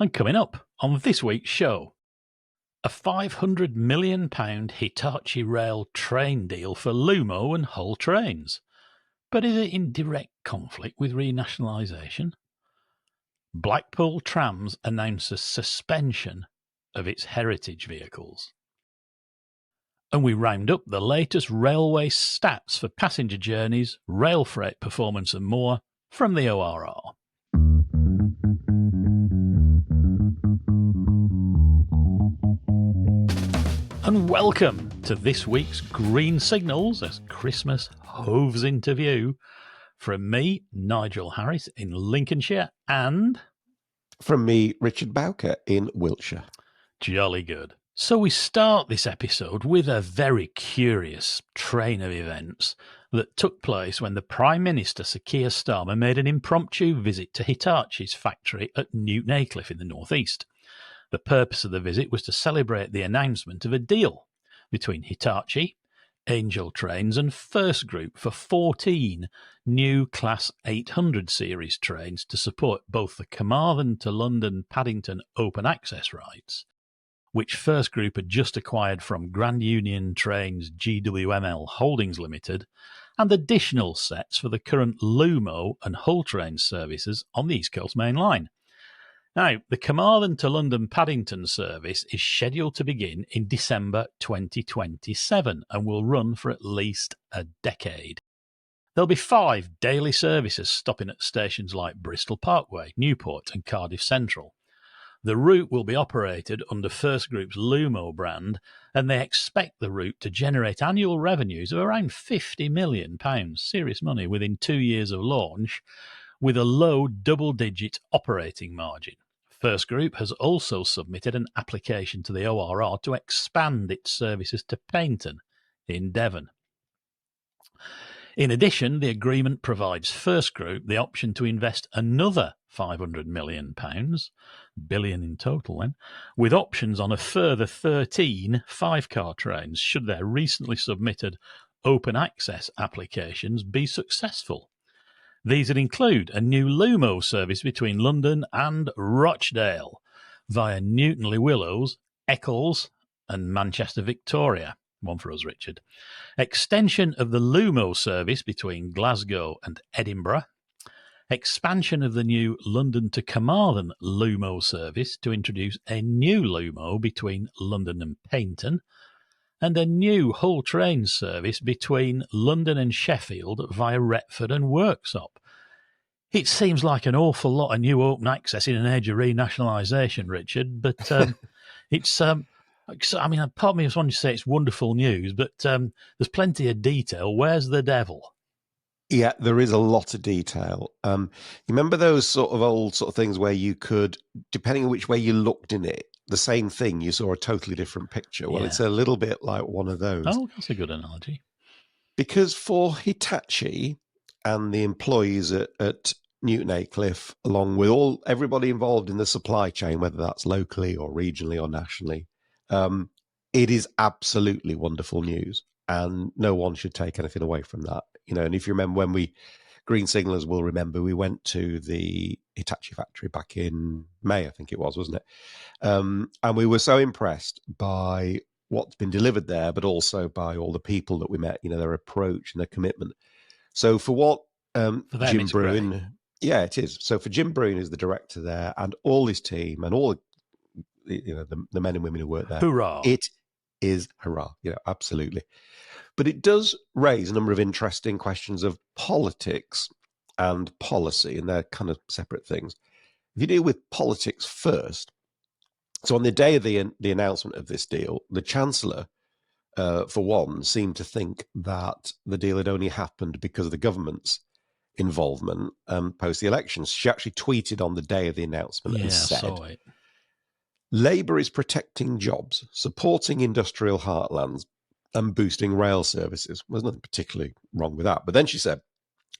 And coming up on this week's show, a £500 million Hitachi Rail train deal for Lumo and Hull Trains. But is it in direct conflict with renationalisation? Blackpool Trams announces suspension of its heritage vehicles. And we round up the latest railway stats for passenger journeys, rail freight performance and more from the ORR. And welcome to this week's Green Signals as Christmas hoves into view. From me, Nigel Harris in Lincolnshire, and from me, Richard Bowker in Wiltshire. Jolly good. So we start this episode with a very curious train of events that took place when the Prime Minister, Sir Keir Starmer, made an impromptu visit to Hitachi's factory at Newton Aycliffe in the northeast. The purpose of the visit was to celebrate the announcement of a deal between Hitachi, Angel Trains and First Group for 14 new Class 800 series trains to support both the Carmarthen to London Paddington open access rights, which First Group had just acquired from Grand Union Trains GWML Holdings Limited, and additional sets for the current Lumo and Hull Trains services on the East Coast Main Line. Now, the Carmarthen to London Paddington service is scheduled to begin in December 2027 and will run for at least a decade. There'll be 5 daily services stopping at stations like Bristol Parkway, Newport and Cardiff Central. The route will be operated under First Group's Lumo brand, and they expect the route to generate annual revenues of around £50 million, serious money, within 2 years of launch, with a low double-digit operating margin. First Group has also submitted an application to the ORR to expand its services to Paignton in Devon. In addition, the agreement provides First Group the option to invest another £500 million, billion in total then, with options on a further 13 5-car trains should their recently submitted open access applications be successful. These would include a new Lumo service between London and Rochdale via Newton Le Willows, Eccles and Manchester Victoria. One for us, Richard. Extension of the Lumo service between Glasgow and Edinburgh. Expansion of the new London to Carmarthen Lumo service to introduce a new Lumo between London and Paignton. And a new Hull Trains service between London and Sheffield via Retford and Worksop. It seems like an awful lot of new open access in an age of renationalisation, Richard, but it's... I mean, part of me just wanted to say it's wonderful news, but there's plenty of detail. Where's the devil? Yeah, there is a lot of detail. You remember those sort of old sort of things where you could, depending on which way you looked in it, the same thing, you saw a totally different picture. Well, It's a little bit like one of those. Oh, that's a good analogy. Because for Hitachi and the employees at Newton Aycliffe, along with everybody involved in the supply chain, whether that's locally or regionally or nationally, it is absolutely wonderful news, and no one should take anything away from that. You know, and if you remember when Green Signalers will remember, we went to the Hitachi factory back in May, I think it was, wasn't it? And we were so impressed by what's been delivered there, but also by all the people that we met, you know, their approach and their commitment. So for what Jim Bruin, great. Yeah, it is. So for Jim Bruin, who's the director there, and all his team and all the men and women who work there, hurrah! It is hurrah, absolutely. But it does raise a number of interesting questions of politics and policy, and they're kind of separate things. If you deal with politics first, so on the day of the announcement of this deal, the Chancellor, for one, seemed to think that the deal had only happened because of the government's involvement post the elections. She actually tweeted on the day of the announcement and said, Labour is protecting jobs, supporting industrial heartlands and boosting rail services. There's nothing particularly wrong with that. But then she said,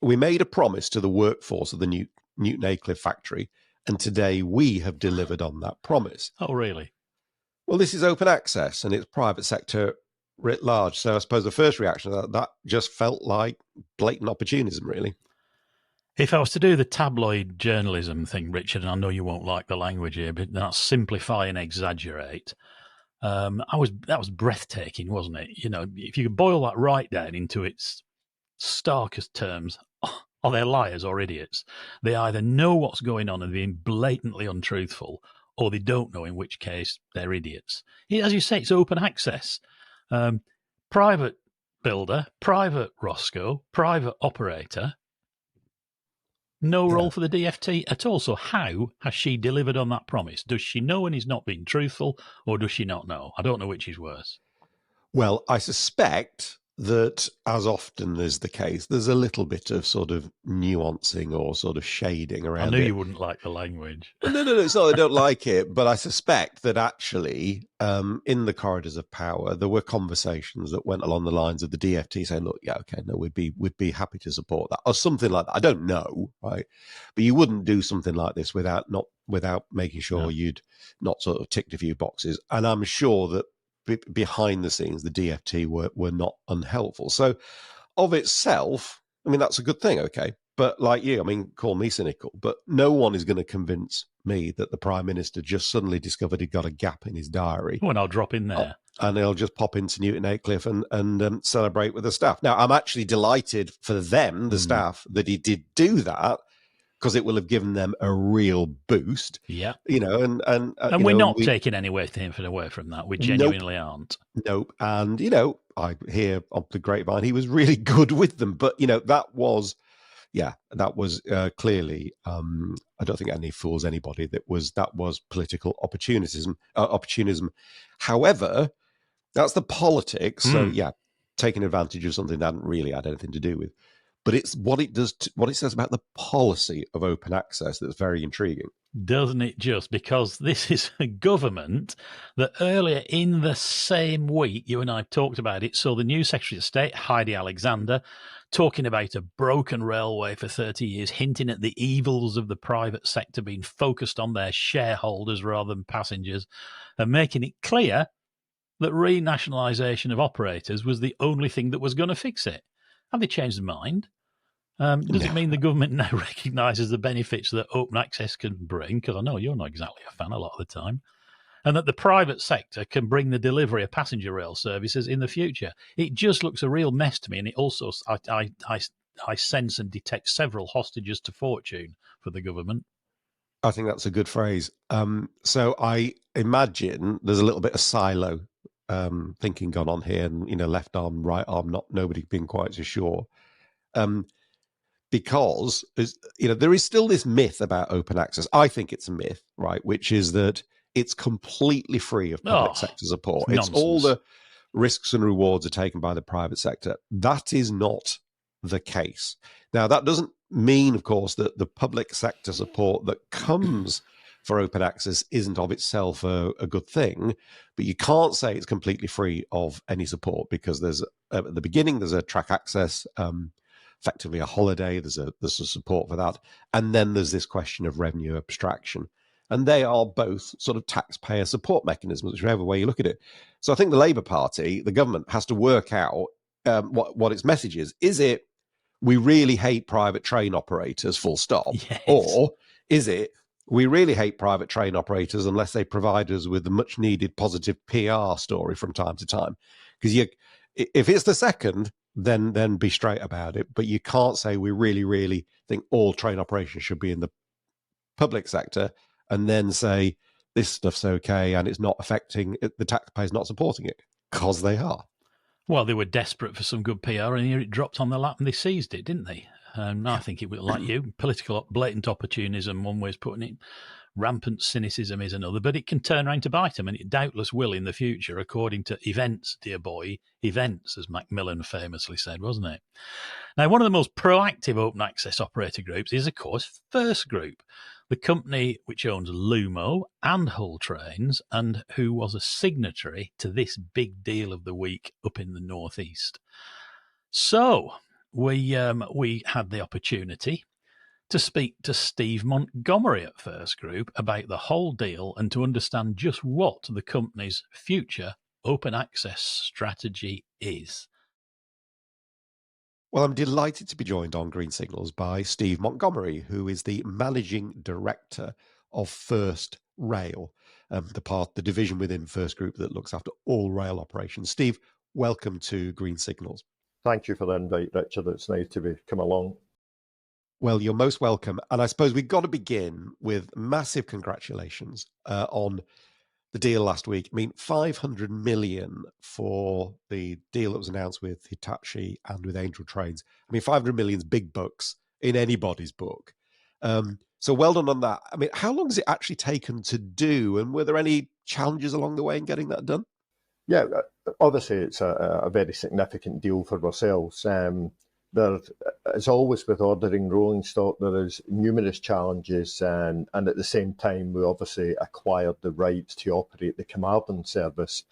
we made a promise to the workforce of the Newton Aycliffe factory, and today we have delivered on that promise. Oh, really? Well, this is open access and it's private sector writ large. So I suppose the first reaction that just felt like blatant opportunism, really. If I was to do the tabloid journalism thing, Richard, and I know you won't like the language here, but that's simplify and exaggerate. That was breathtaking, wasn't it? You know, if you could boil that right down into its starkest terms, are they liars or idiots? They either know what's going on and being blatantly untruthful, or they don't know, in which case they're idiots. As you say, it's open access. Private builder, private Roscoe, private operator, no Yeah. role for the DFT at all. So how has she delivered on that promise? Does she know and he's not being truthful, or does she not know? I don't know which is worse. Well, I suspect that, as often is the case, there's a little bit of sort of nuancing or sort of shading I around knew it. you wouldn't like the language. Well, no, it's not that I don't like it, but I suspect that actually, in the corridors of power, there were conversations that went along the lines of the DFT saying, "Look, yeah, okay, no, we'd be happy to support that," or something like that. I don't know, right? But you wouldn't do something like this without making sure you'd not sort of ticked a few boxes. And I'm sure that behind the scenes, the DFT were not unhelpful. So, of itself, I mean, that's a good thing, okay. But like you, I mean, call me cynical, but no one is going to convince me that the Prime Minister just suddenly discovered he'd got a gap in his diary. Well, I'll drop in there. And he'll just pop into Newton Aycliffe and celebrate with the staff. Now, I'm actually delighted for them, the staff, that he did do that, because it will have given them a real boost. Yeah. You know, and we're not taking anything away from that. We genuinely aren't. Nope. And, you know, I hear on the grapevine he was really good with them. But, you know, that was clearly, I don't think any fools anybody, that was political opportunism. However, that's the politics. So, yeah, taking advantage of something that hadn't really had anything to do with. But it's what it does, what it says about the policy of open access that's very intriguing. Doesn't it just? Because this is a government that earlier in the same week, you and I talked about it, saw the new Secretary of State, Heidi Alexander, talking about a broken railway for 30 years, hinting at the evils of the private sector being focused on their shareholders rather than passengers, and making it clear that renationalisation of operators was the only thing that was going to fix it. Have they changed their mind? Does it mean the government now recognises the benefits that open access can bring? Because I know you're not exactly a fan a lot of the time. And that the private sector can bring the delivery of passenger rail services in the future. It just looks a real mess to me. And it also, I sense and detect several hostages to fortune for the government. I think that's a good phrase. So I imagine there's a little bit of silo thinking gone on here, and, you know, left arm, right arm, nobody being quite so sure. Because, you know, there is still this myth about open access. I think it's a myth, right? Which is that it's completely free of public sector support. It's all the risks and rewards are taken by the private sector. That is not the case. Now, that doesn't mean, of course, that the public sector support that comes for open access isn't of itself a good thing, but you can't say it's completely free of any support, because there's at the beginning there's a track access, effectively a holiday. There's a support for that, and then there's this question of revenue abstraction, and they are both sort of taxpayer support mechanisms, whichever way you look at it. So I think the Labour Party, the government, has to work out what its message is. Is it, we really hate private train operators, full stop? Yes. Or is it, we really hate private train operators unless they provide us with a much needed positive PR story from time to time? Because if it's the second, then be straight about it. But you can't say we really, really think all train operations should be in the public sector, and then say this stuff's okay and it's not affecting it, the taxpayers not supporting it, because they are. Well, they were desperate for some good PR, and here it dropped on their lap and they seized it, didn't they? I think it was like you, political blatant opportunism, one way of putting it. Rampant cynicism is another, but it can turn around to bite them, and it doubtless will in the future, according to events, dear boy, events, as Macmillan famously said, wasn't it? Now, one of the most proactive open access operator groups is, of course, First Group, the company which owns Lumo and Hull Trains, and who was a signatory to this big deal of the week up in the northeast. So we had the opportunity to speak to Steve Montgomery at First Group about the whole deal and to understand just what the company's future open access strategy is. Well, I'm delighted to be joined on Green Signals by Steve Montgomery, who is the Managing Director of First Rail, the division within First Group that looks after all rail operations. Steve, welcome to Green Signals. Thank you for the invite, Richard. It's nice to come along. Well, you're most welcome. And I suppose we've got to begin with massive congratulations on the deal last week. I mean, 500 million for the deal that was announced with Hitachi and with Angel Trains. I mean, 500 million is big bucks in anybody's book. So well done on that. I mean, how long has it actually taken to do? And were there any challenges along the way in getting that done? Yeah, obviously it's a very significant deal for ourselves. There, as always with ordering rolling stock, there is numerous challenges, and at the same time, we obviously acquired the rights to operate the Carmarthen service,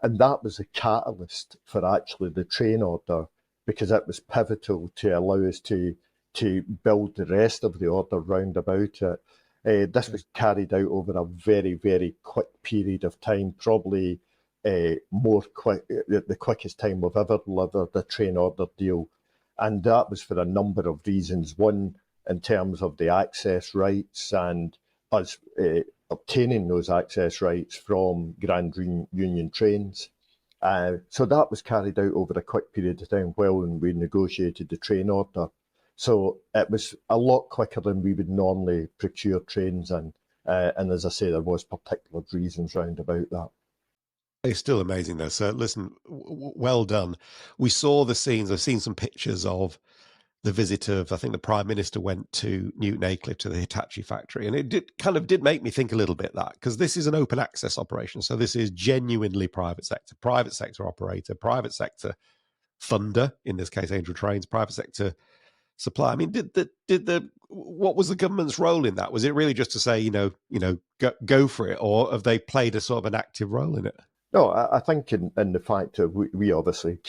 and that was a catalyst for actually the train order, because it was pivotal to allow us to build the rest of the order round about it. This was carried out over a very, very quick period of time, probably the quickest time we've ever delivered a train order deal. And that was for a number of reasons. One, in terms of the access rights and us obtaining those access rights from Grand Union Trains. So that was carried out over a quick period of time while we negotiated the train order. So it was a lot quicker than we would normally procure trains, and as I say, there was particular reasons round about that. It's still amazing, though. So, listen, well done. We saw the scenes. I've seen some pictures of the visit of, I think the Prime Minister went to Newton Aycliffe to the Hitachi factory. And it did make me think a little bit that, because this is an open access operation. So this is genuinely private sector operator, private sector funder, in this case, Angel Trains, private sector supply. I mean, what was the government's role in that? Was it really just to say, go for it, or have they played a sort of an active role in it? No, I think in the fact that we obviously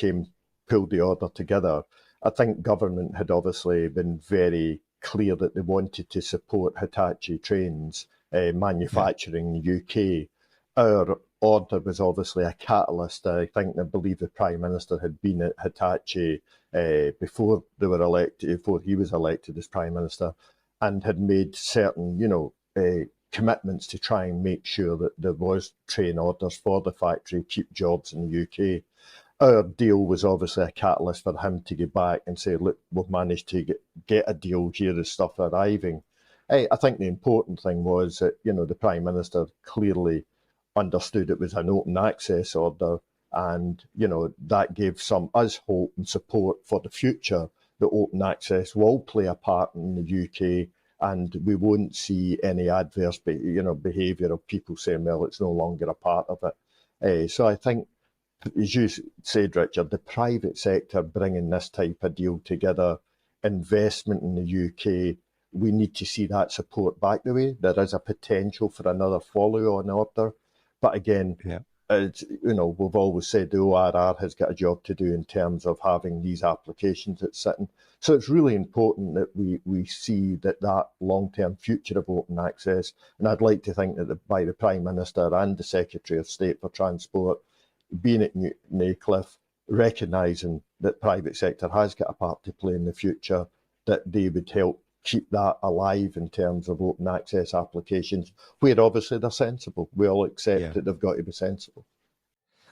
pulled the order together, I think government had obviously been very clear that they wanted to support Hitachi Trains manufacturing in the UK. Our order was obviously a catalyst. I believe the Prime Minister had been at Hitachi before they were elected, before he was elected as Prime Minister, and had made certain, commitments to try and make sure that there was train orders for the factory, keep jobs in the UK. Our deal was obviously a catalyst for him to get back and say, look, we've managed to get a deal, here is stuff arriving. I think the important thing was that, the Prime Minister clearly understood it was an open access order, and, that gave us hope and support for the future that open access will play a part in the UK, and we won't see any adverse behaviour of people saying, well, it's no longer a part of it. So I think, as you said, Richard, the private sector bringing this type of deal together, investment in the UK, we need to see that support back the way. There is a potential for another follow-on order. But again, we've always said the ORR has got a job to do in terms of having these applications that's sitting. So it's really important that we see that long-term future of open access. And I'd like to think that by the Prime Minister and the Secretary of State for Transport, being at Newton Aycliffe, recognising that private sector has got a part to play in the future, that they would help keep that alive in terms of open access applications, where obviously they're sensible. We all accept that they've got to be sensible.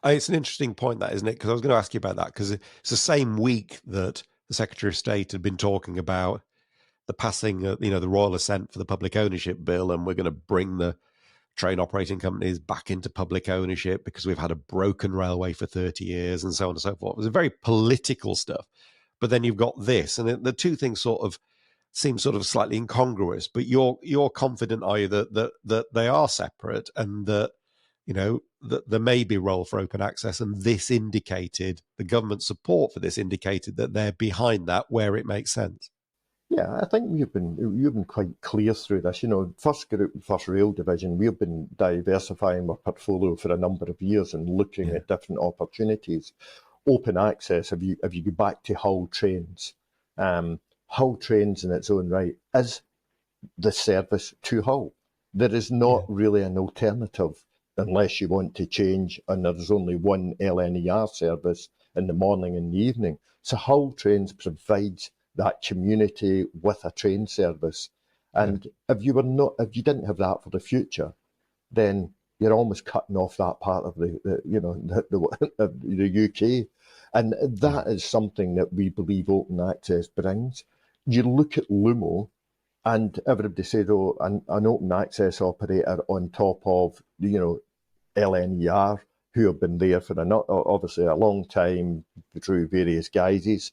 It's an interesting point, that, isn't it? Because I was going to ask you about that, because it's the same week that the Secretary of State had been talking about the passing, the royal assent for the public ownership bill, and we're going to bring the train operating companies back into public ownership because we've had a broken railway for 30 years and so on and so forth. It was a very political stuff. But then you've got this, and the two things sort of seem sort of slightly incongruous, but you're confident, are you, that they are separate, and that, that there may be a role for open access, and this indicated, the government support for this indicated that they're behind that where it makes sense? Yeah, I think you've been quite clear through this. First Group, First Rail Division, we've been diversifying our portfolio for a number of years and looking at different opportunities. Open access, if you go back to Hull Trains, Hull Trains in its own right is the service to Hull. There is not really an alternative unless you want to change, and there's only one LNER service in the morning and the evening. So Hull Trains provides that community with a train service. And if you didn't have that for the future, then you're almost cutting off that part of the UK. And that is something that we believe open access brings. You look at Lumo, and everybody says, oh, an open access operator on top of, LNER, who have been there for obviously a long time through various guises.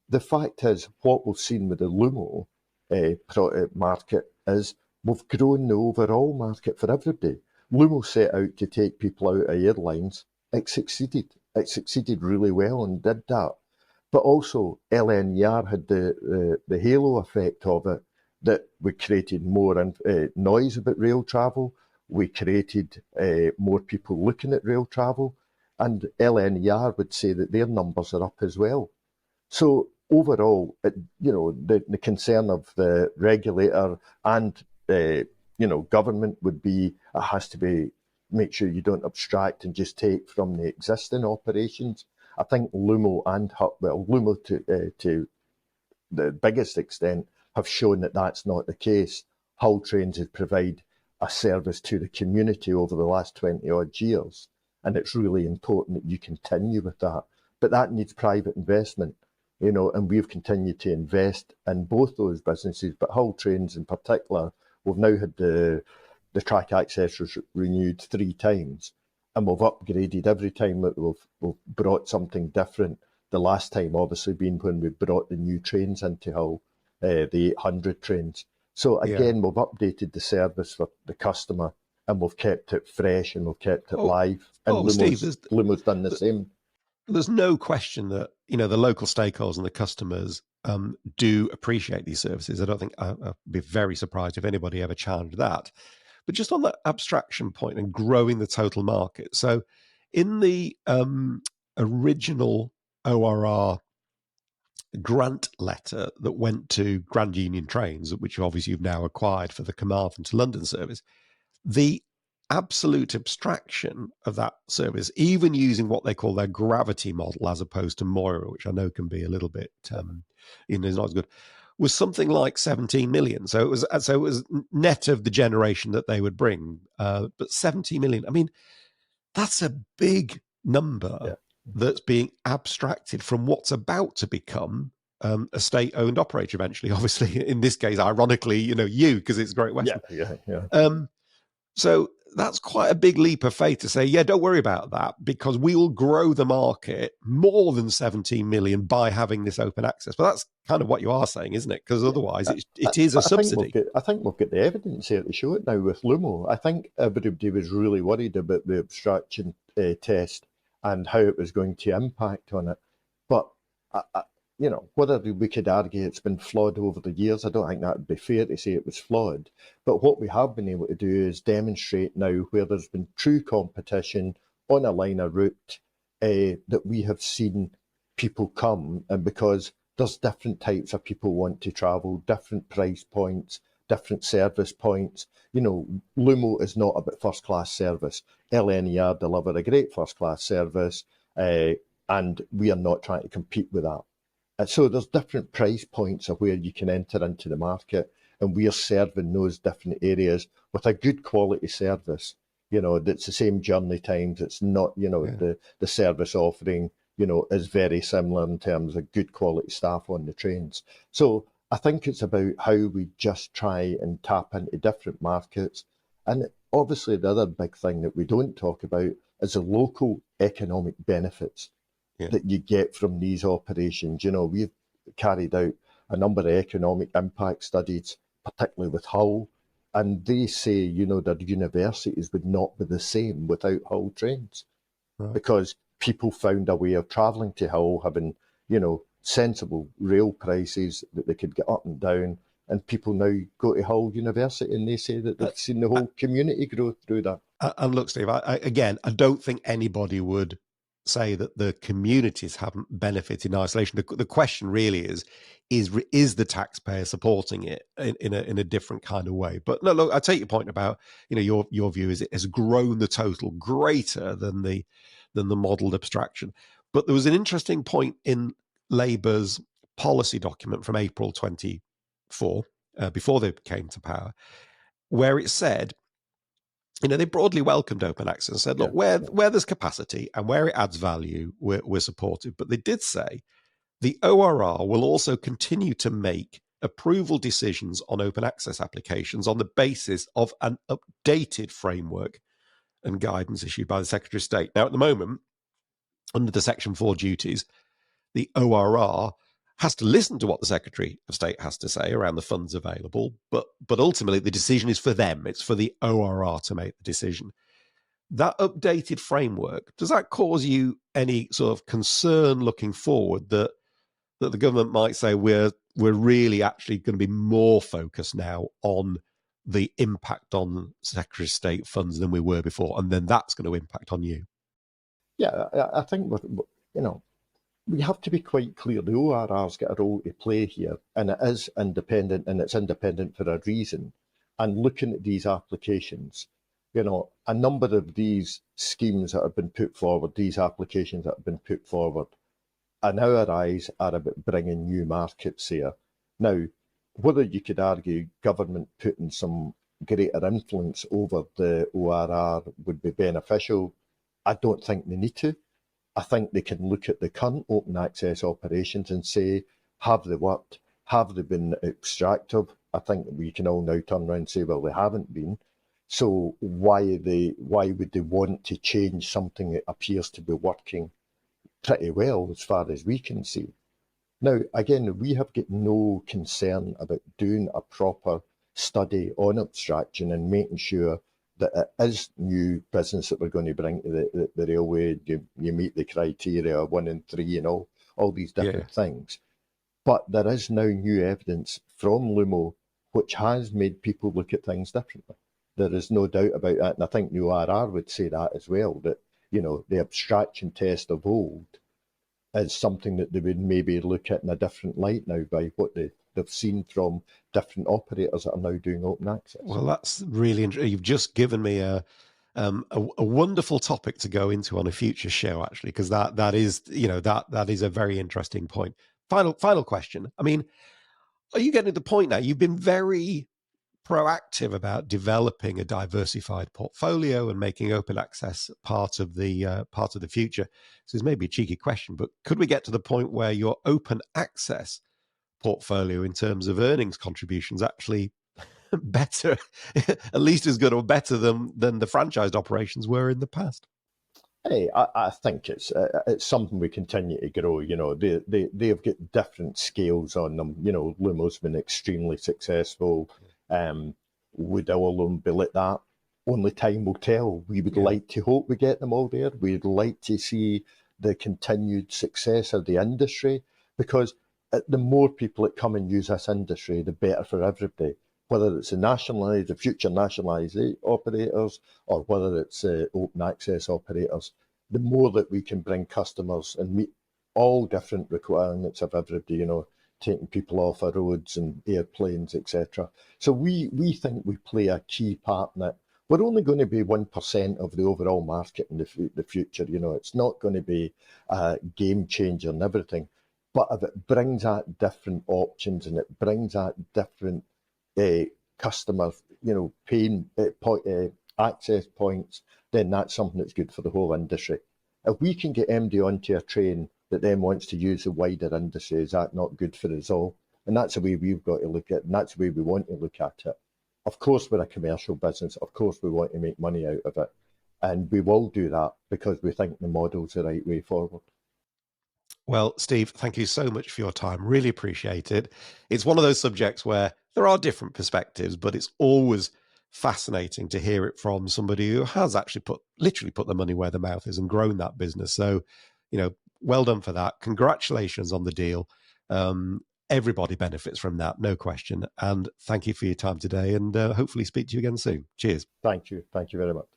The fact is, what we've seen with the Lumo market is we've grown the overall market for everybody. Lumo set out to take people out of airlines. It succeeded. It succeeded really well and did that. But also, LNER had the halo effect of it, that we created more noise about rail travel. We created more people looking at rail travel. And LNER would say that their numbers are up as well. So overall, the concern of the regulator and government would be, it has to be, make sure you don't abstract and just take from the existing operations. I think Lumo and Lumo to the biggest extent have shown that that's not the case. Hull Trains has provided a service to the community over the last 20 odd years, and it's really important that you continue with that. But that needs private investment, and we've continued to invest in both those businesses. But Hull Trains in particular, we've now had the track access renewed 3 times, and we've upgraded every time that we've brought something different. The last time obviously being when we brought the new trains into Hull, the 800 trains. So again, we've updated the service for the customer, and we've kept it fresh and we've kept it live. And Lumo's done the same. There's no question that the local stakeholders and the customers do appreciate these services. I don't think I'd be very surprised if anybody ever challenged that. But just on that abstraction point and growing the total market. So in the original ORR grant letter that went to Grand Union Trains, which obviously you've now acquired for the Carmarthen to London service, the absolute abstraction of that service, even using what they call their gravity model as opposed to Moira, which I know can be a little bit, is not as good, was something like 17 million. So it was net of the generation that they would bring, but 70 million. I mean, that's a big number that's being abstracted from what's about to become a state-owned operator eventually. Obviously, in this case, ironically, you, because it's Great Western. So that's quite a big leap of faith to say, don't worry about that, because we will grow the market more than 17 million by having this open access. But that's kind of what you are saying, isn't it? Because otherwise it is a subsidy. I think we've got the evidence here to show it now with Lumo. I think everybody was really worried about the abstraction test and how it was going to impact on it. But whether we could argue it's been flawed over the years, I don't think that would be fair to say it was flawed. But what we have been able to do is demonstrate now where there's been true competition on a line of route, that we have seen people come, and because there's different types of people want to travel, different price points, different service points. Lumo is not about first-class service. LNER deliver a great first-class service, and we are not trying to compete with that. So there's different price points of where you can enter into the market, and we are serving those different areas with a good quality service. That's the same journey times. It's not, the service offering, is very similar in terms of good quality staff on the trains. So I think it's about how we just try and tap into different markets. And obviously the other big thing that we don't talk about is the local economic benefits that you get from these operations. We've carried out a number of economic impact studies, particularly with Hull, and they say, that universities would not be the same without Hull Trains, because people found a way of travelling to Hull, having, sensible rail prices that they could get up and down, and people now go to Hull University and they say that they've seen the whole community grow through that. And look, Steve, I don't think anybody would say that the communities haven't benefited in isolation. The question really is the taxpayer supporting it in a different kind of way? But no, look, I take your point about your view is it has grown the total greater than the modelled abstraction. But there was an interesting point in Labour's policy document from April 24, before they came to power, where it said, they broadly welcomed open access and said, look, where there's capacity and where it adds value, we're supportive. But they did say the ORR will also continue to make approval decisions on open access applications on the basis of an updated framework and guidance issued by the Secretary of State. Now, at the moment, under the Section 4 duties, the ORR has to listen to what the Secretary of State has to say around the funds available, but ultimately the decision is for them. It's for the ORR to make the decision. That updated framework, does that cause you any sort of concern looking forward that the government might say we're really actually going to be more focused now on the impact on Secretary of State funds than we were before, and then that's going to impact on you? Yeah, I think we have to be quite clear. The ORR's got a role to play here, and it is independent, and it's independent for a reason. And looking at these applications, a number of these schemes that have been put forward, these applications that have been put forward, in our eyes, are about bringing new markets here. Now, whether you could argue government putting some greater influence over the ORR would be beneficial, I don't think they need to. I think they can look at the current open access operations and say, have they worked? Have they been extractive? I think we can all now turn around and say, well, they haven't been. So why would they want to change something that appears to be working pretty well as far as we can see? Now, again, we have got no concern about doing a proper study on abstraction and making sure that it is new business that we're going to bring to the railway. You meet the criteria 1 and 3 and all these different things. But there is now new evidence from Lumo which has made people look at things differently. There is no doubt about that. And I think the ORR would say that as well, that, the abstraction test of old is something that they would maybe look at in a different light now by what they've seen from different operators that are now doing open access. Well, that's really interesting. You've just given me a wonderful topic to go into on a future show, actually, because that is a very interesting point. Final question. I mean, are you getting to the point now? You've been very proactive about developing a diversified portfolio and making open access part of the future. So this may be a cheeky question, but could we get to the point where your open access portfolio in terms of earnings contributions actually better, at least as good or better than the franchised operations were in the past? Hey, I think it's something we continue to grow. They've got different scales on them. Lumo's been extremely successful. Would all of them be like that? Only time will tell. We would like to hope we get them all there. We'd like to see the continued success of the industry, because the more people that come and use this industry, the better for everybody. Whether it's the future nationalised operators, or whether it's open access operators, the more that we can bring customers and meet all different requirements of everybody, taking people off our roads and airplanes, etc. So we think we play a key part in it. We're only going to be 1% of the overall market in the future. It's not going to be a game changer and everything. But if it brings out different options and it brings out different customer, paying access points, then that's something that's good for the whole industry. If we can get MD onto a train that then wants to use the wider industry, is that not good for us all? And that's the way we've got to look at it, and that's the way we want to look at it. Of course, we're a commercial business. Of course, we want to make money out of it. And we will do that because we think the model's the right way forward. Well, Steve, thank you so much for your time. Really appreciate it. It's one of those subjects where there are different perspectives, but it's always fascinating to hear it from somebody who has actually literally put the money where the mouth is and grown that business. So, well done for that. Congratulations on the deal. Everybody benefits from that, no question. And thank you for your time today, and hopefully speak to you again soon. Cheers. Thank you. Thank you very much.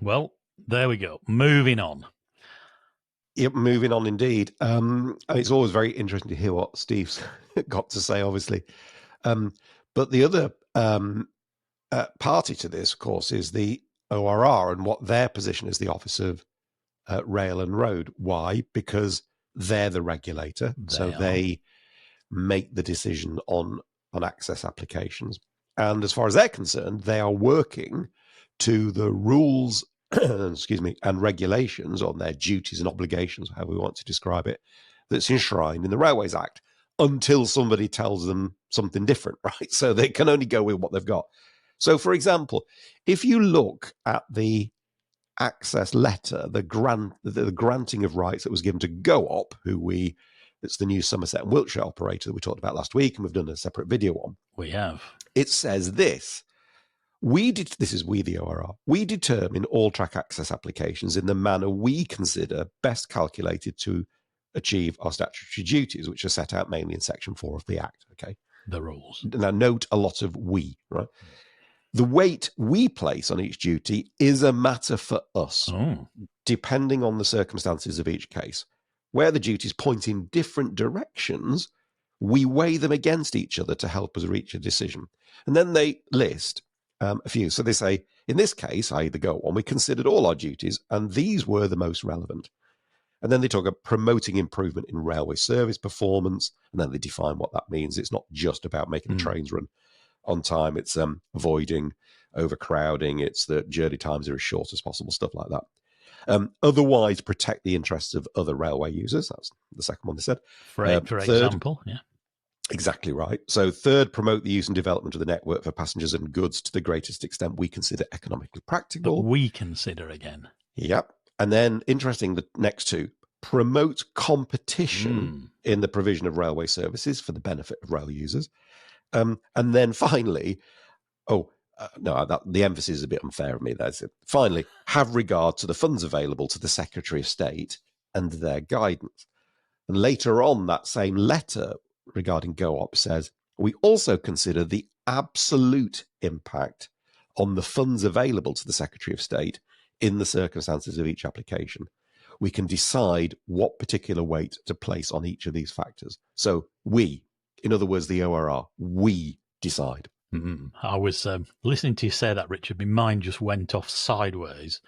Well, there we go. Moving on. Yep, moving on indeed. And it's always very interesting to hear what Steve's got to say, obviously. But the other party to this, of course, is the ORR and what their position is, the Office of rail and road. Why? Because they're the regulator, they make the decision on access applications. And as far as they're concerned, they are working to the rules, and regulations on their duties and obligations, however we want to describe it, that's enshrined in the Railways Act, until somebody tells them something different, right? So they can only go with what they've got. So, for example, if you look at the access letter, the granting of rights that was given to Go-Op, it's the new Somerset and Wiltshire operator that we talked about last week, and we've done a separate video on. We have. It says this. This is we, the ORR. We determine all track access applications in the manner we consider best calculated to achieve our statutory duties, which are set out mainly in Section 4 of the Act. Okay, the rules. Now, note a lot of we, right? The weight we place on each duty is a matter for us, depending on the circumstances of each case. Where the duties point in different directions, we weigh them against each other to help us reach a decision. And then they list a few. So they say, in this case, i.e. the Go-On, we considered all our duties, and these were the most relevant. And then they talk about promoting improvement in railway service performance, and then they define what that means. It's not just about making the trains run on time. It's avoiding overcrowding. It's that journey times are as short as possible, stuff like that. Otherwise, protect the interests of other railway users. That's the second one they said. For example, yeah. Exactly right. So third, promote the use and development of the network for passengers and goods to the greatest extent we consider economically practical. But we consider again. Yep. And then, interesting, the next two, promote competition in the provision of railway services for the benefit of rail users. And then finally, the emphasis is a bit unfair of me. That's it. Finally, have regard to the funds available to the Secretary of State and their guidance. And later on, that same letter regarding Go-Op says, we also consider the absolute impact on the funds available to the Secretary of State in the circumstances of each application. We can decide what particular weight to place on each of these factors. So we, in other words, the ORR, we decide. I was listening to you say that, Richard. My mind just went off sideways.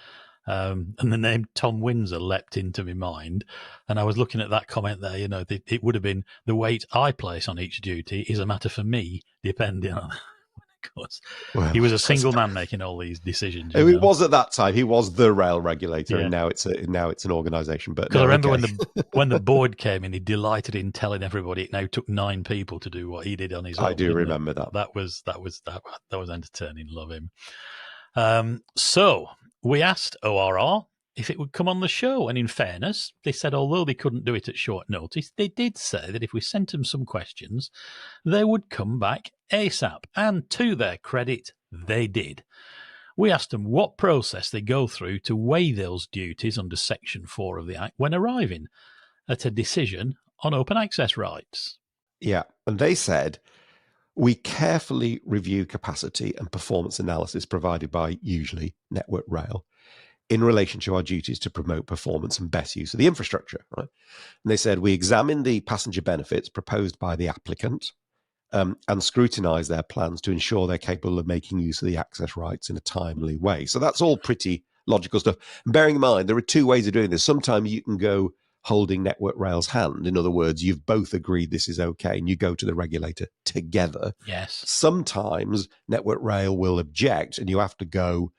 And the name Tom Windsor leapt into my mind. And I was looking at that comment there, it would have been the weight I place on each duty is a matter for me, depending on... Of course, he was a single man making all these decisions. It was at that time. He was the rail regulator, and now it's an organisation. But I remember when the board came in, he delighted in telling everybody it now took 9 people to do what he did on his own. I do remember that. That was entertaining. Love him. So we asked ORR if it would come on the show, and in fairness, they said although they couldn't do it at short notice, they did say that if we sent them some questions, they would come back ASAP, and to their credit, they did. We asked them what process they go through to weigh those duties under Section 4 of the Act when arriving at a decision on open access rights. Yeah, and they said, we carefully review capacity and performance analysis provided by usually Network Rail in relation to our duties to promote performance and best use of the infrastructure. Right? And they said, we examine the passenger benefits proposed by the applicant and scrutinise their plans to ensure they're capable of making use of the access rights in a timely way. So that's all pretty logical stuff. And bearing in mind, there are 2 ways of doing this. Sometimes you can go holding Network Rail's hand. In other words, you've both agreed this is okay, and you go to the regulator together. Yes. Sometimes Network Rail will object, and you have to go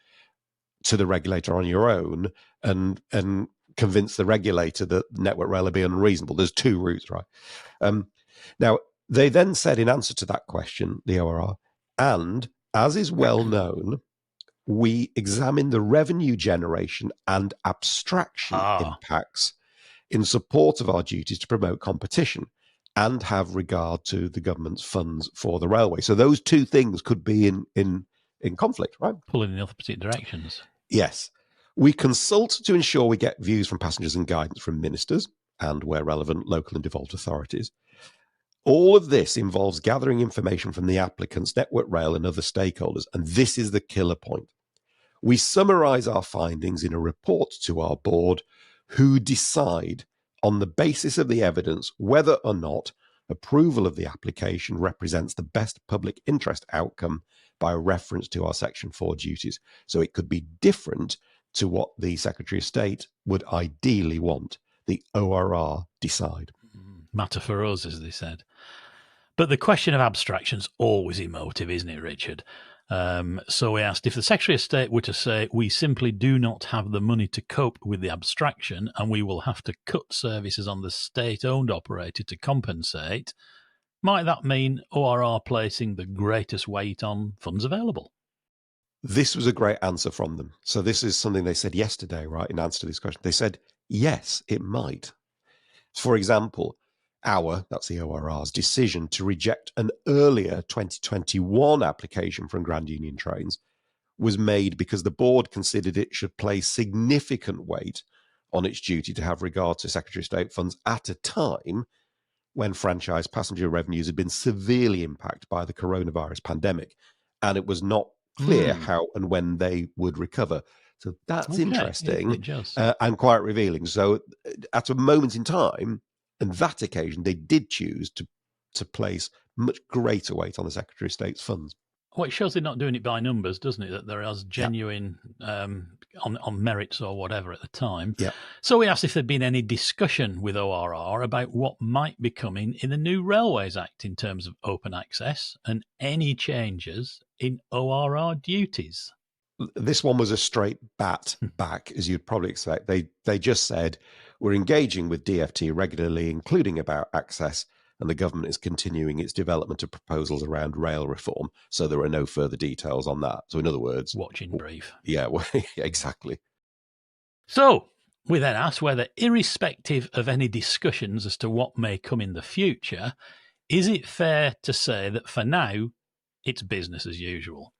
to the regulator on your own and convince the regulator that Network Rail are being unreasonable. There's 2 routes, right? Now, they then said in answer to that question, the ORR, and as is well known, we examine the revenue generation and abstraction impacts in support of our duties to promote competition and have regard to the government's funds for the railway. So those 2 things could be in conflict, right? Pulling in opposite directions. Yes. We consult to ensure we get views from passengers and guidance from ministers and, where relevant, local and devolved authorities. All of this involves gathering information from the applicants, Network Rail and other stakeholders, and this is the killer point. We summarise our findings in a report to our board, who decide on the basis of the evidence whether or not approval of the application represents the best public interest outcome by reference to our Section 4 duties. So it could be different to what the Secretary of State would ideally want. The ORR decide. Matter for us, as they said. But the question of abstraction's always emotive, isn't it, Richard? So we asked if the Secretary of State were to say, we simply do not have the money to cope with the abstraction and we will have to cut services on the state-owned operator to compensate, might that mean ORR placing the greatest weight on funds available? This was a great answer from them. So this is something they said yesterday, right, in answer to this question. They said, yes, it might. For example, that's the ORR's decision to reject an earlier 2021 application from Grand Union Trains was made because the board considered it should place significant weight on its duty to have regard to Secretary of State funds at a time when franchise passenger revenues had been severely impacted by the coronavirus pandemic, and it was not clear how and when they would recover. So that's interesting and quite revealing. So at a moment in time, and that occasion, they did choose to place much greater weight on the Secretary of State's funds. Well, it shows they're not doing it by numbers, doesn't it? That there is genuine on merits or whatever at the time. Yeah. So we asked if there'd been any discussion with ORR about what might be coming in the new Railways Act in terms of open access and any changes in ORR duties. This one was a straight bat back, as you'd probably expect. They just said, we're engaging with DfT regularly, including about access, and the government is continuing its development of proposals around rail reform, so there are no further details on that. So in other words... Watching brief. Yeah, well, exactly. So we then asked whether, irrespective of any discussions as to what may come in the future, is it fair to say that for now, it's business as usual?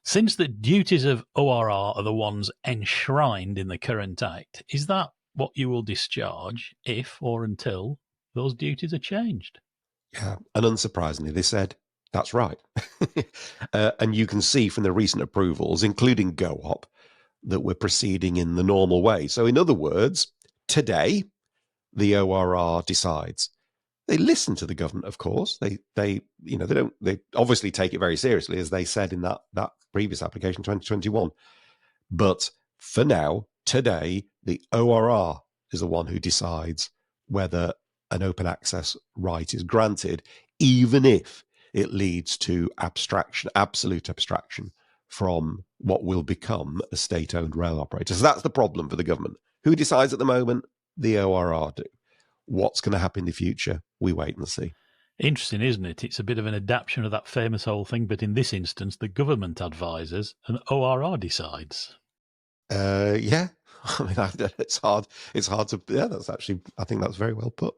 Since the duties of ORR are the ones enshrined in the current Act, is that what you will discharge if or until those duties are changed? Yeah, and unsurprisingly, they said, that's right. And you can see from the recent approvals, including GoOp, that we're proceeding in the normal way. So in other words, today, the ORR decides. They listen to the government, of course. They obviously take it very seriously, as they said in that previous application, 2021. But for now, today, the ORR is the one who decides whether an open access right is granted, even if it leads to absolute abstraction from what will become a state-owned rail operator. So that's the problem for the government. Who decides at the moment? The ORR do. What's going to happen in the future? We wait and see. Interesting, isn't it? It's a bit of an adaptation of that famous whole thing, but in this instance, the government advises and ORR decides. Yeah. I mean, it's hard to... Yeah, that's actually... I think that's very well put.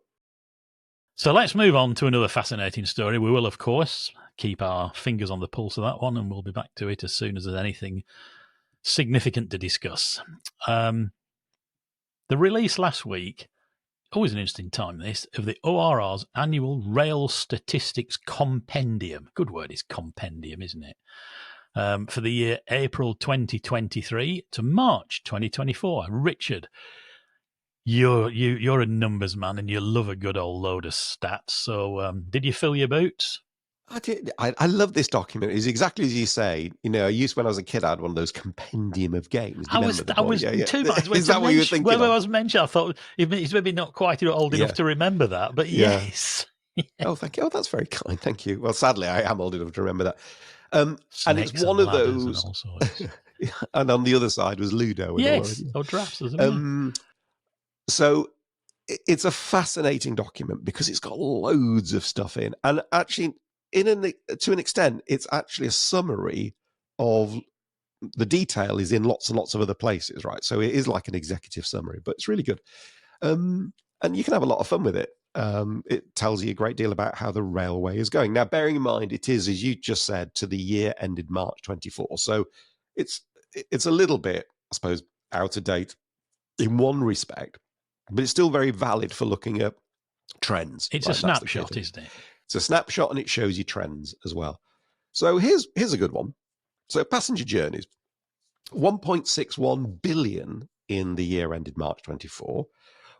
So let's move on to another fascinating story. We will, of course, keep our fingers on the pulse of that one, and we'll be back to it as soon as there's anything significant to discuss. The release last week, always an interesting time this, of the ORR's annual Rail Statistics Compendium. Good word is compendium, isn't it? For the year April 2023 to March 2024. Richard, you're a numbers man and you love a good old load of stats. So did you fill your boots? I did. I love this document. It's exactly as you say. You know, when I was a kid, I had one of those compendium of games. I was two minds. Is that what you were thinking? When I was mentioned, I thought he's maybe not quite old enough to remember that, but yes. Oh, thank you. Oh, that's very kind. Thank you. Well, sadly, I am old enough to remember that. And it's one of those. And on the other side was Ludo. Yes, or drafts as well. So it's a fascinating document because it's got loads of stuff in, and actually, to an extent, it's actually a summary of the detail is in lots and lots of other places, right? So it is like an executive summary, but it's really good. And you can have a lot of fun with it. It tells you a great deal about how the railway is going. Now, bearing in mind, it is, as you just said, to the year ended March 24. So it's a little bit, I suppose, out of date in one respect, but it's still very valid for looking at trends. It's a snapshot, isn't it? It's a snapshot, and it shows you trends as well. So here's a good one. So passenger journeys, 1.61 billion in the year ended March 24,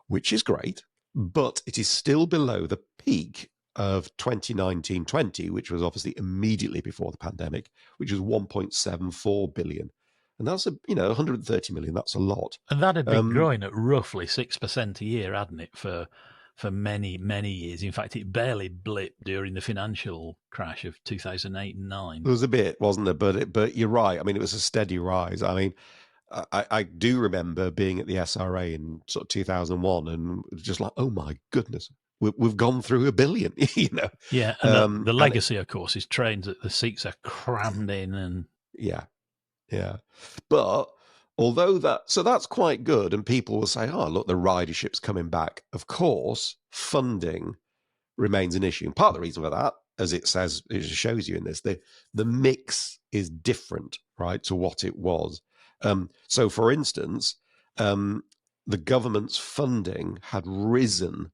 which is great, but it is still below the peak of 2019-20, which was obviously immediately before the pandemic, which was 1.74 billion. And that's 130 million. That's a lot. And that had been growing at roughly 6% a year, hadn't it, for many, many years. In fact, it barely blipped during the financial crash of 2008 and 9. There was a bit, wasn't there? But you're right. I mean, it was a steady rise. I mean, I do remember being at the SRA in sort of 2001 and just like, oh my goodness, we've gone through $1 billion, Yeah, and the legacy, of course, is trains that the seats are crammed in. And yeah. But so that's quite good. And people will say, oh, look, the ridership's coming back. Of course, funding remains an issue. And part of the reason for that, as it shows you in this, the mix is different, right, to what it was. So, for instance, the government's funding had risen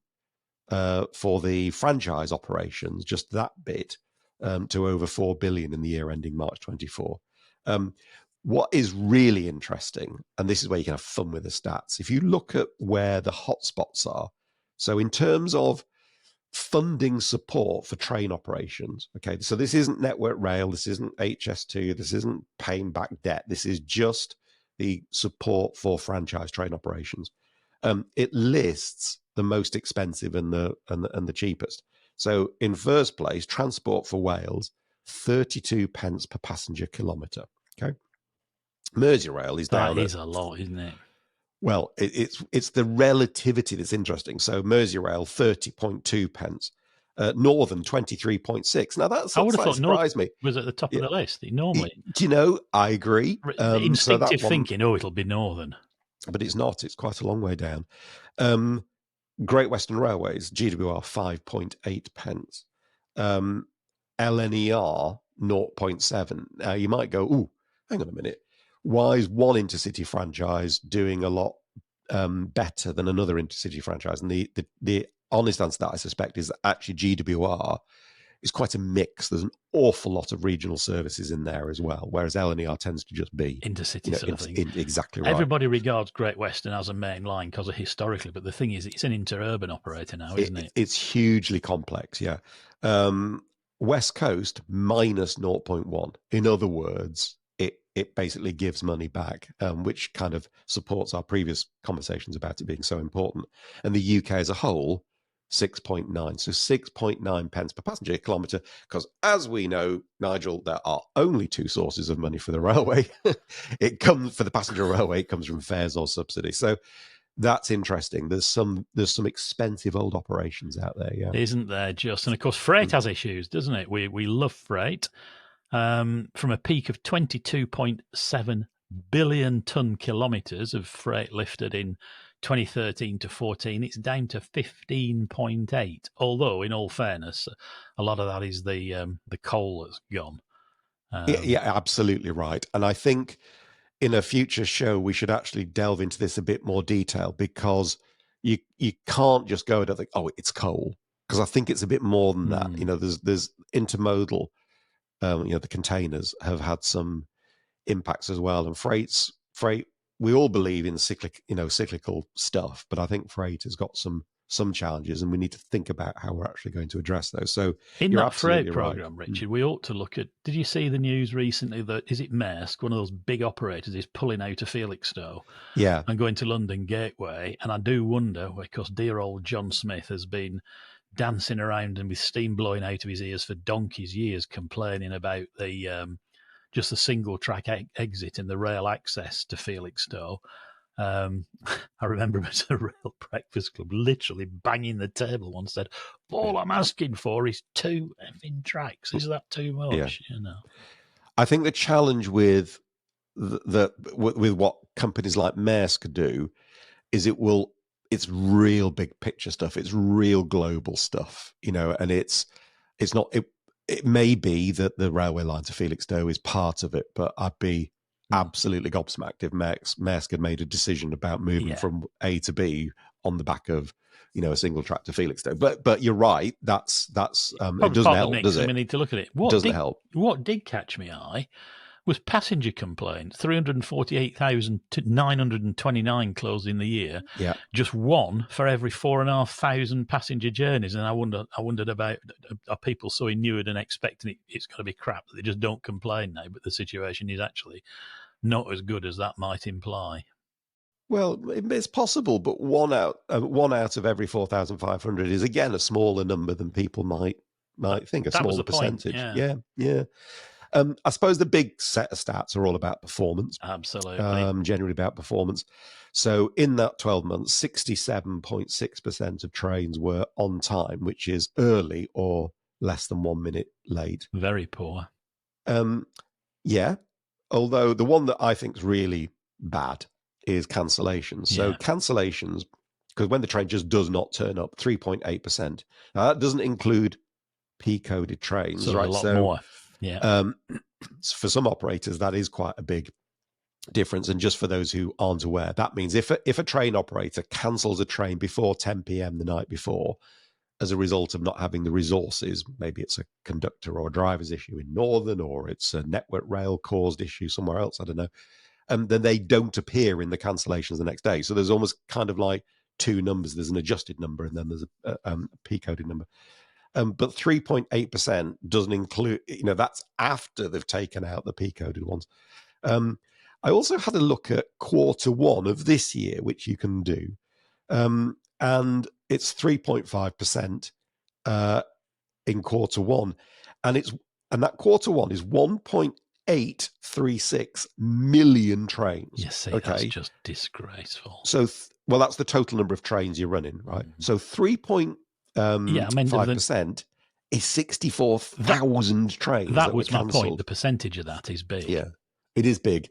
for the franchise operations, just that bit, to over 4 billion in the year ending March 24. What is really interesting, and this is where you can have fun with the stats, if you look at where the hotspots are, so in terms of funding support for train operations, okay, so this isn't Network Rail, this isn't HS2, this isn't paying back debt, this is just the support for franchise train operations. It lists the most expensive and the cheapest. So in first place, Transport for Wales, 32 pence per passenger kilometre. Okay, Merseyrail is down. That is a lot, isn't it? Well, it's the relativity that's interesting. So Merseyrail, 30.2 pence. Northern, 23.6. Now that's I would have thought surprised me. Was at the top of the list. Normally, do you know? I agree. Instinctive thinking. Oh, it'll be Northern, but it's not. It's quite a long way down. Great Western Railways, GWR, 5.8 pence. LNER, 0.7. You might go, ooh, hang on a minute. Why is one intercity franchise doing a lot better than another intercity franchise? And the honest answer to that, I suspect, is that actually GWR is quite a mix. There's an awful lot of regional services in there as well, whereas LNER tends to just be intercity sort of thing. Exactly right. Everybody regards Great Western as a main line because of historically, but the thing is, it's an interurban operator now, isn't it? It's hugely complex, yeah. West Coast, minus 0.1. In other words, it basically gives money back, which kind of supports our previous conversations about it being so important. And the UK as a whole, 6.9. So 6.9 pence per passenger kilometre, because as we know, Nigel, there are only two sources of money for the railway. It comes for the passenger railway, it comes from fares or subsidy. So that's interesting. There's some expensive old operations out there, yeah. Isn't there just? And of course, freight has issues, doesn't it? We love freight. From a peak of 22.7 billion ton kilometres of freight lifted in 2013 to 14, it's down to 15.8. Although, in all fairness, a lot of that is the coal that's gone. Yeah, absolutely right. And I think in a future show, we should actually delve into this a bit more detail, because you can't just go and think, oh, it's coal, because I think it's a bit more than that. There's intermodal. The containers have had some impacts as well, and freight. We all believe in cyclical stuff, but I think freight has got some challenges, and we need to think about how we're actually going to address those. So in you're that freight program, right. Richard, we ought to look at. Did you see the news recently that is it Maersk, one of those big operators, is pulling out of Felixstowe, and going to London Gateway? And I do wonder, because dear old John Smith has been dancing around and with steam blowing out of his ears for donkey's years, complaining about the just the single track exit and the rail access to Felixstowe. I remember at a rail breakfast club literally banging the table once, said, all I'm asking for is 2 effing tracks. Is that too much? Yeah. I think the challenge with with what companies like Maersk do is it's real big picture stuff. It's real global stuff, and it's not. It may be that the railway line to Felixstowe is part of it, but I'd be absolutely gobsmacked if Maersk had made a decision about moving from A to B on the back of a single track to Felixstowe. But you're right. That's it doesn't help, does it? We need to look at it. Doesn't help. What did catch my eye was passenger complaints. 348,929 closed in the year. Yeah, just one for every 4,500 passenger journeys. And I wondered about, are people so inured and expecting it's going to be crap that they just don't complain now? But the situation is actually not as good as that might imply. Well, it's possible, but one out of every 4,500 is again a smaller number than people might think. A That was smaller the point, percentage. Yeah. I suppose the big set of stats are all about performance. Absolutely. Generally about performance. So in that 12 months, 67.6% of trains were on time, which is early or less than 1 minute late. Very poor. Yeah. Although the one that I think is really bad is cancellations. So Yeah. cancellations, because when the train just does not turn up, 3.8%. Now that doesn't include P-coded trains, So right? a lot more. Yeah. For some operators, that is quite a big difference. And just for those who aren't aware, that means if a train operator cancels a train before 10 p.m. the night before, as a result of not having the resources, maybe it's a conductor or a driver's issue in Northern, or it's a Network Rail caused issue somewhere else, I don't know, then they don't appear in the cancellations the next day. So there's almost kind of like two numbers. There's an adjusted number and then there's a P-coded number. But 3.8% doesn't include, that's after they've taken out the P-coded ones. I also had a look at Q1 of this year, which you can do. And it's 3.5% in Q1. And that Q1 is 1.836 million trains. You see, that's just disgraceful. So, that's the total number of trains you're running, right? Mm-hmm. So 3.5% is 64,000 trains. That was my point. The percentage of that is big. Yeah, it is big.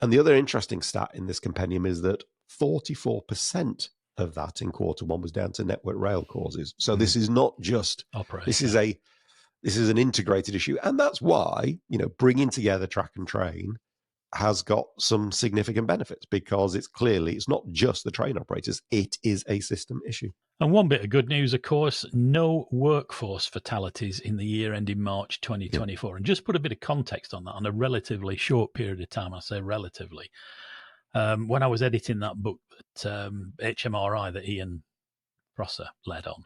And the other interesting stat in this compendium is that 44% of that in Q1 was down to Network Rail causes. So this is not just operator. This is an integrated issue, and that's why bringing together track and train has got some significant benefits, because it's not just the train operators; it is a system issue. And one bit of good news, of course, no workforce fatalities in the year ending March 2024. Yeah. And just put a bit of context on that on a relatively short period of time. I say relatively. When I was editing that book at HMRI that Ian Prosser led on,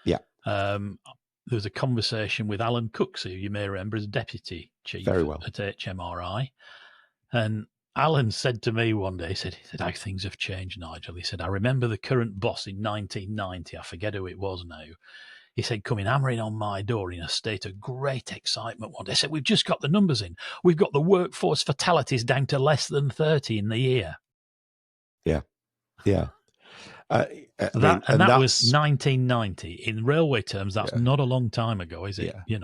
there was a conversation with Alan Cooks, who you may remember as deputy chief at HMRI. And Alan said to me one day, he said, how things have changed, Nigel. He said, I remember the current boss in 1990. I forget who it was now. He said, coming hammering on my door in a state of great excitement one day. He said, we've just got the numbers in. We've got the workforce fatalities down to less than 30 in the year. Yeah. That was 1990. In railway terms, that's not a long time ago, is it? Yeah.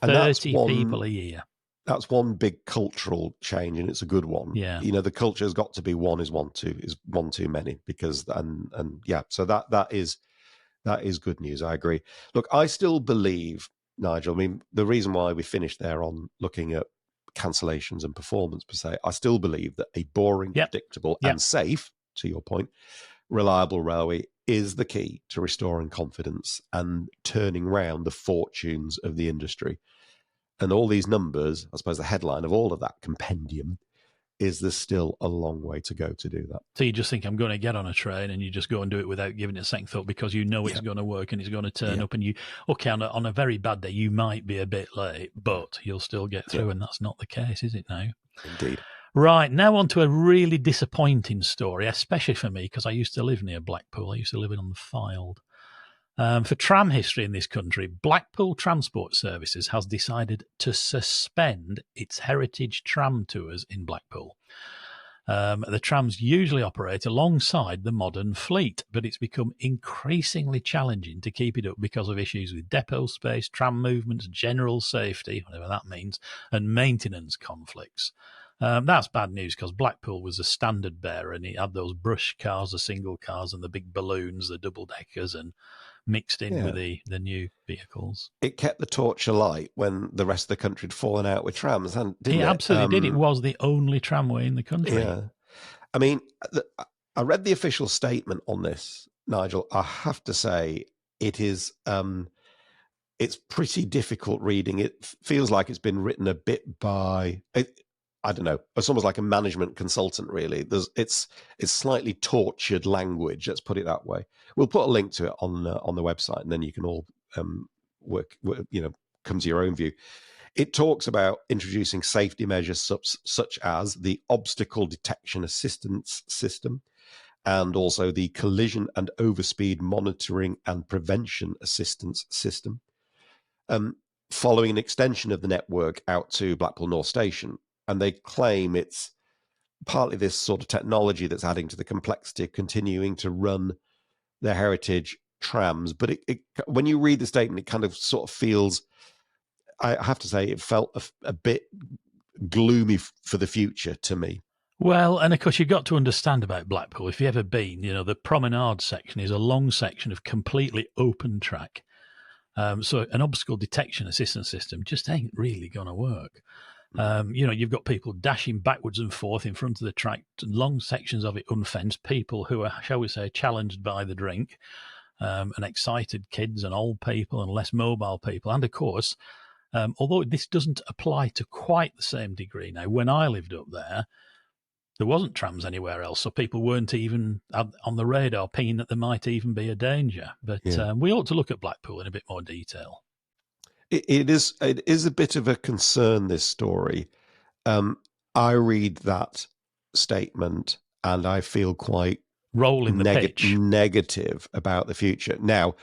30 people a year. That's one big cultural change, and it's a good one. Yeah. The culture has got to be one too many, because so that is good news. I agree. Look, I still believe, Nigel, I mean, the reason why we finished there on looking at cancellations and performance per se, I still believe that a boring, predictable and safe, to your point, reliable railway is the key to restoring confidence and turning round the fortunes of the industry. And all these numbers, I suppose the headline of all of that compendium is there's still a long way to go to do that. So you just think, I'm going to get on a train, and you just go and do it without giving it a second thought, because it's going to work and it's going to turn up, and on a very bad day, you might be a bit late, but you'll still get through, and that's not the case, is it now? Indeed. Right, now on to a really disappointing story, especially for me, because I used to live near Blackpool. I used to live on the Fylde. For tram history in this country, Blackpool Transport Services has decided to suspend its heritage tram tours in Blackpool. The trams usually operate alongside the modern fleet, but it's become increasingly challenging to keep it up because of issues with depot space, tram movements, general safety, whatever that means, and maintenance conflicts. That's bad news, because Blackpool was a standard bearer, and it had those brush cars, the single cars, and the big balloons, the double-deckers, and mixed in with the new vehicles. It kept the torch alight when the rest of the country had fallen out with trams, didn't it? It absolutely did. It was the only tramway in the country. Yeah. I mean, I read the official statement on this, Nigel. I have to say it is... it's pretty difficult reading. It feels like it's been written a bit by... I don't know. It's almost like a management consultant, really. It's slightly tortured language. Let's put it that way. We'll put a link to it on the website, and then you can all come to your own view. It talks about introducing safety measures such as the obstacle detection assistance system, and also the collision and overspeed monitoring and prevention assistance system, following an extension of the network out to Blackpool North Station. And they claim it's partly this sort of technology that's adding to the complexity of continuing to run their heritage trams. But when you read the statement, it kind of sort of feels, I have to say, it felt a bit gloomy for the future to me. Well, and of course, you've got to understand about Blackpool. If you've ever been, the promenade section is a long section of completely open track. So an obstacle detection assistance system just ain't really going to work. You've got people dashing backwards and forth in front of the track, long sections of it unfenced, people who are, shall we say, challenged by the drink, and excited kids and old people and less mobile people. And of course, although this doesn't apply to quite the same degree now, when I lived up there wasn't trams anywhere else, so people weren't even on the radar pinging that there might even be a danger. But we ought to look at Blackpool in a bit more detail. It is a bit of a concern, this story. I read that statement and I feel quite negative about the future. Now,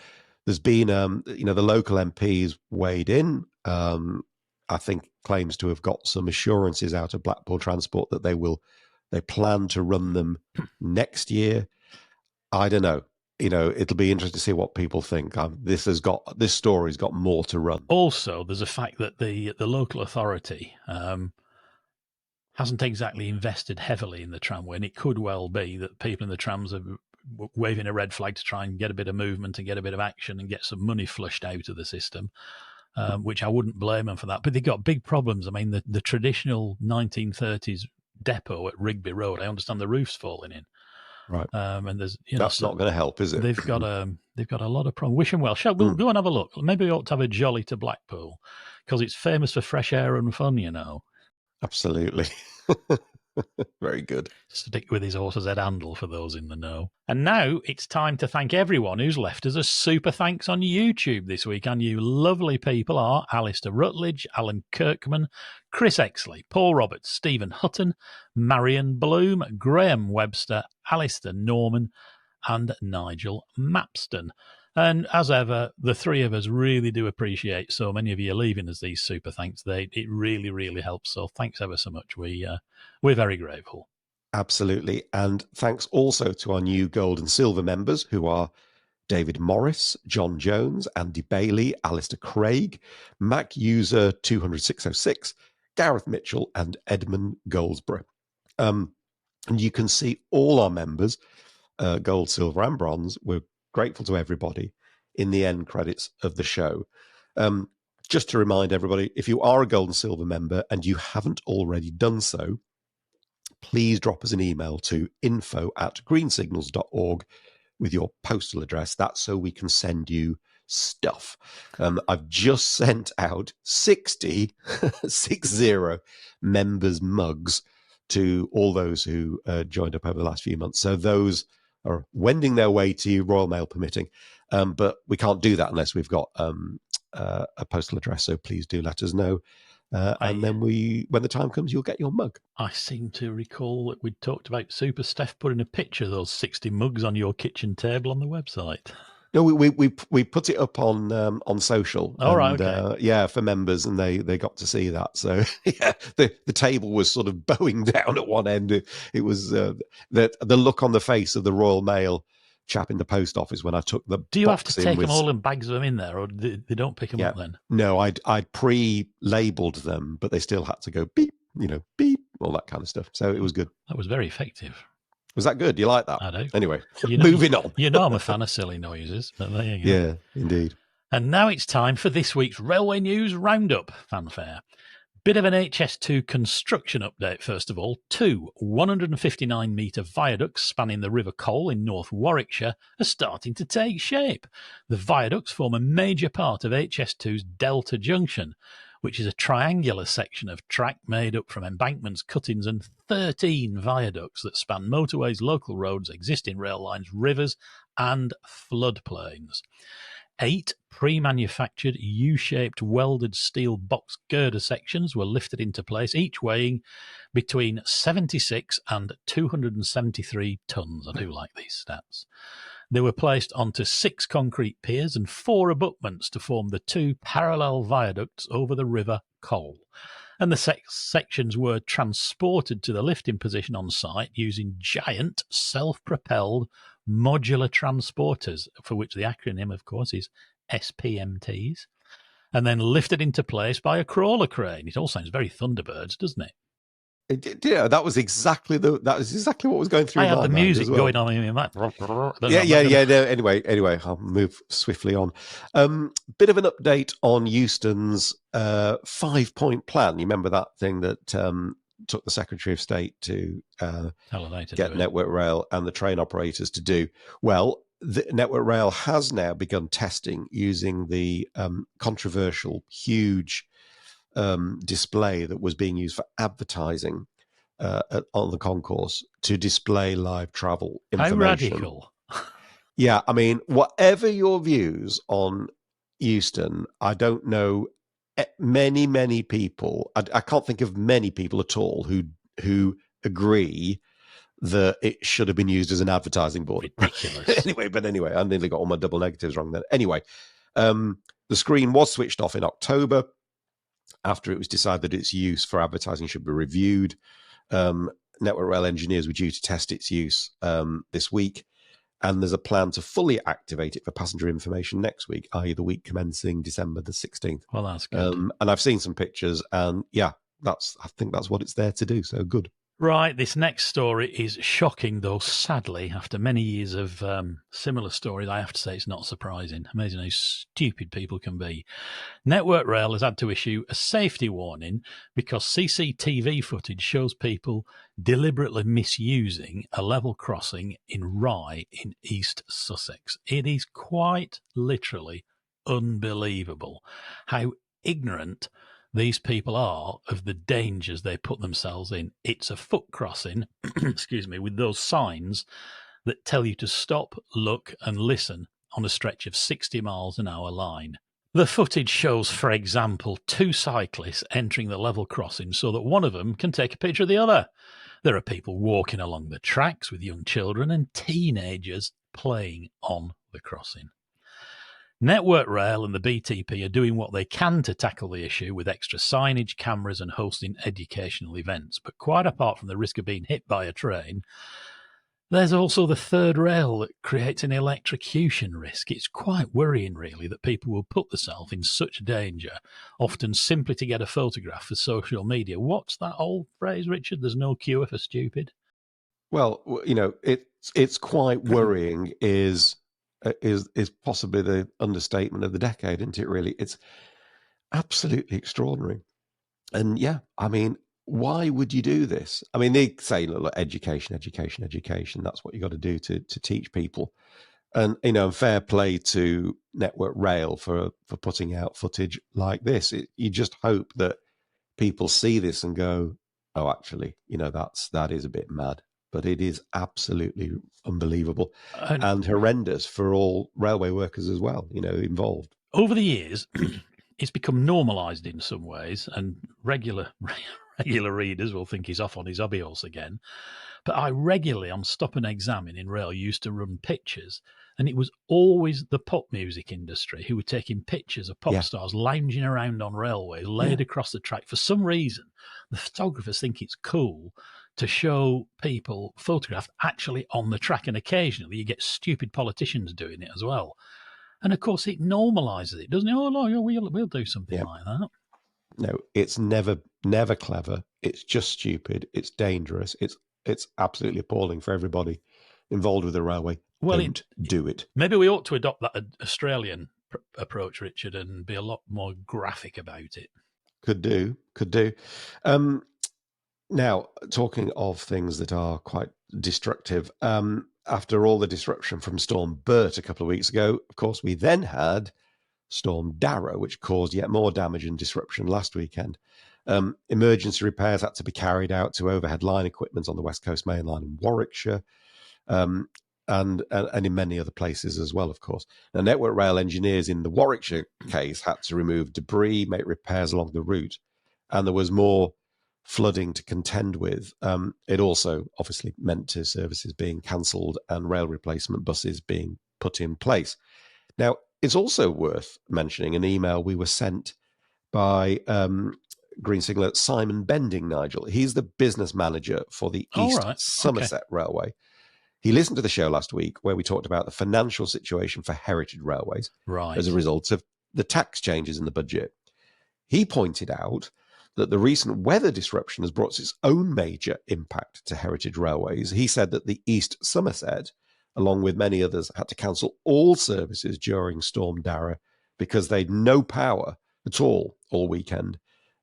there's been, the local MPs weighed in. I think claims to have got some assurances out of Blackpool Transport that they plan to run them next year. I don't know. It'll be interesting to see what people think. This story's got more to run. Also, there's a fact that the local authority hasn't exactly invested heavily in the tramway, and it could well be that people in the trams are waving a red flag to try and get a bit of movement and get a bit of action and get some money flushed out of the system, which I wouldn't blame them for that. But they've got big problems. I mean, the traditional 1930s depot at Rigby Road, I understand the roof's falling in. Right. And there's that's not going to help, is it? They've got a lot of problems. Wish them well. Shall we go and have a look? Maybe we ought to have a jolly to Blackpool because it's famous for fresh air and fun, Absolutely. Very good. Stick with his horse's head handle for those in the know. And now it's time to thank everyone who's left us a super thanks on YouTube this week. And you lovely people are Alistair Rutledge, Alan Kirkman, Chris Exley, Paul Roberts, Stephen Hutton, Marion Bloom, Graham Webster, Alistair Norman, and Nigel Mapston. And as ever, the three of us really do appreciate so many of you leaving us these super thanks. It really, really helps. So thanks ever so much. We're very grateful. Absolutely. And thanks also to our new gold and silver members, who are David Morris, John Jones, Andy Bailey, Alistair Craig, Mac User 20606, Gareth Mitchell, and Edmund Goldsborough. And you can see all our members, gold, silver, and bronze. We're grateful to everybody in the end credits of the show. Just to remind everybody, if you are a gold and silver member and you haven't already done so, please drop us an email to info@greensignals.org with your postal address. That's so we can send you stuff. I've just sent out 60 members mugs to all those who joined up over the last few months. So those are wending their way to you, Royal Mail permitting. But we can't do that unless we've got a postal address. So please do let us know. And then when the time comes, you'll get your mug. I seem to recall that we talked about Super Stef putting a picture of those 60 mugs on your kitchen table on the website. No, we put it up on social. All right, okay. For members, and they got to see that. So yeah, the table was sort of bowing down at one end. It was the look on the face of the Royal Mail chap in the post office when I took the. Do you have to take them all in bags of them in there, or they don't pick them up then? No, I'd pre-labeled them, but they still had to go beep, beep, all that kind of stuff. So it was good. That was very effective. Was that good? You like that? I do. Anyway, moving on. I'm a fan of silly noises. But there you go. Yeah, indeed. And now it's time for this week's Railway News Roundup fanfare. Bit of an HS2 construction update, first of all. 2 159-metre viaducts spanning the River Cole in North Warwickshire are starting to take shape. The viaducts form a major part of HS2's Delta Junction, which is a triangular section of track made up from embankments, cuttings and 13 viaducts that span motorways, local roads, existing rail lines, rivers and floodplains. 8 pre-manufactured U-shaped welded steel box girder sections were lifted into place, each weighing between 76 and 273 tons. I do like these stats. They were placed onto 6 concrete piers and 4 abutments to form the 2 parallel viaducts over the River Cole. And the sections were transported to the lifting position on site using giant self-propelled modular transporters, for which the acronym, of course, is SPMTs, and then lifted into place by a crawler crane. It all sounds very Thunderbirds, doesn't it? Yeah, that was exactly what was going through I my have the mind music as well. going on in that. Yeah. No, anyway, I'll move swiftly on. Bit of an update on Euston's 5-point plan. You remember that thing that took the Secretary of State to get Network Rail and the train operators to do? Well, the Network Rail has now begun testing using the controversial, huge display that was being used for advertising on the concourse to display live travel information. How radical. Yeah, I mean, whatever your views on Euston, I don't know many people. I can't think of many people at all who agree that it should have been used as an advertising board. Ridiculous. anyway, I nearly got all my double negatives wrong then. Anyway, the screen was switched off in October after it was decided that its use for advertising should be reviewed. Network Rail engineers were due to test its use this week, and there's a plan to fully activate it for passenger information next week, i.e. the week commencing December the 16th. Well, that's good. And I've seen some pictures, and yeah, I think that's what it's there to do, so good. Right, this next story is shocking, though sadly, after many years of similar stories, I have to say it's not surprising. Amazing how stupid people can be. Network Rail has had to issue a safety warning because CCTV footage shows people deliberately misusing a level crossing in Rye in East Sussex. It is quite literally unbelievable how ignorant these people are of the dangers they put themselves in. It's a foot crossing, excuse me, with those signs that tell you to stop, look and listen on a stretch of 60 miles an hour line. The footage shows, for example, 2 cyclists entering the level crossing so that one of them can take a picture of the other. There are people walking along the tracks with young children and teenagers playing on the crossing. Network Rail and the BTP are doing what they can to tackle the issue with extra signage, cameras and hosting educational events. But quite apart from the risk of being hit by a train, there's also the third rail that creates an electrocution risk. It's quite worrying, really, that people will put themselves in such danger, often simply to get a photograph for social media. What's that old phrase, Richard? There's no cure for stupid. Well, you know, it's quite worrying is possibly the understatement of the decade, isn't it, really? It's absolutely extraordinary. And yeah, I mean, why would you do this? I mean, they say, look, education. That's what you got to do to teach people. And, you know, fair play to Network Rail for putting out footage like this. You just hope that people see this and go, oh, actually, you know, that is a bit mad. But it is absolutely unbelievable and horrendous for all railway workers as well, you know, involved. Over the years, it's become normalised in some ways, and regular readers will think he's off on his hobby horse again. But I regularly, on Stop and Examine in Rail, used to run pictures, and it was always the pop music industry who were taking pictures of pop stars lounging around on railways, laid across the track. For some reason, the photographers think it's cool to show people photographed actually on the track, and occasionally you get stupid politicians doing it as well. And of course, it normalises it, doesn't it? Oh, no, we'll do something like that. No, it's never clever. It's just stupid. It's dangerous. It's absolutely appalling for everybody involved with the railway. Well, Don't do it. Maybe we ought to adopt that Australian approach, Richard, and be a lot more graphic about it. Could do. Now, talking of things that are quite destructive, after all the disruption from Storm Bert a couple of weeks ago, of course, we then had Storm Darrow, which caused yet more damage and disruption last weekend. Emergency repairs had to be carried out to overhead line equipment on the West Coast Main Line in Warwickshire. and in many other places as well, of course. Now, Network Rail engineers in the Warwickshire case had to remove debris, make repairs along the route, and there was more flooding to contend with. It also obviously meant to services being cancelled and rail replacement buses being put in place. Now, it's also worth mentioning an email we were sent by Green Sigler Simon Bending, Nigel. He's the business manager for the East Somerset Railway. He listened to the show last week where we talked about the financial situation for heritage railways as a result of the tax changes in the budget. He pointed out that the recent weather disruption has brought its own major impact to heritage railways. He said that the East Somerset, along with many others, had to cancel all services during Storm Darragh because they'd no power at all weekend,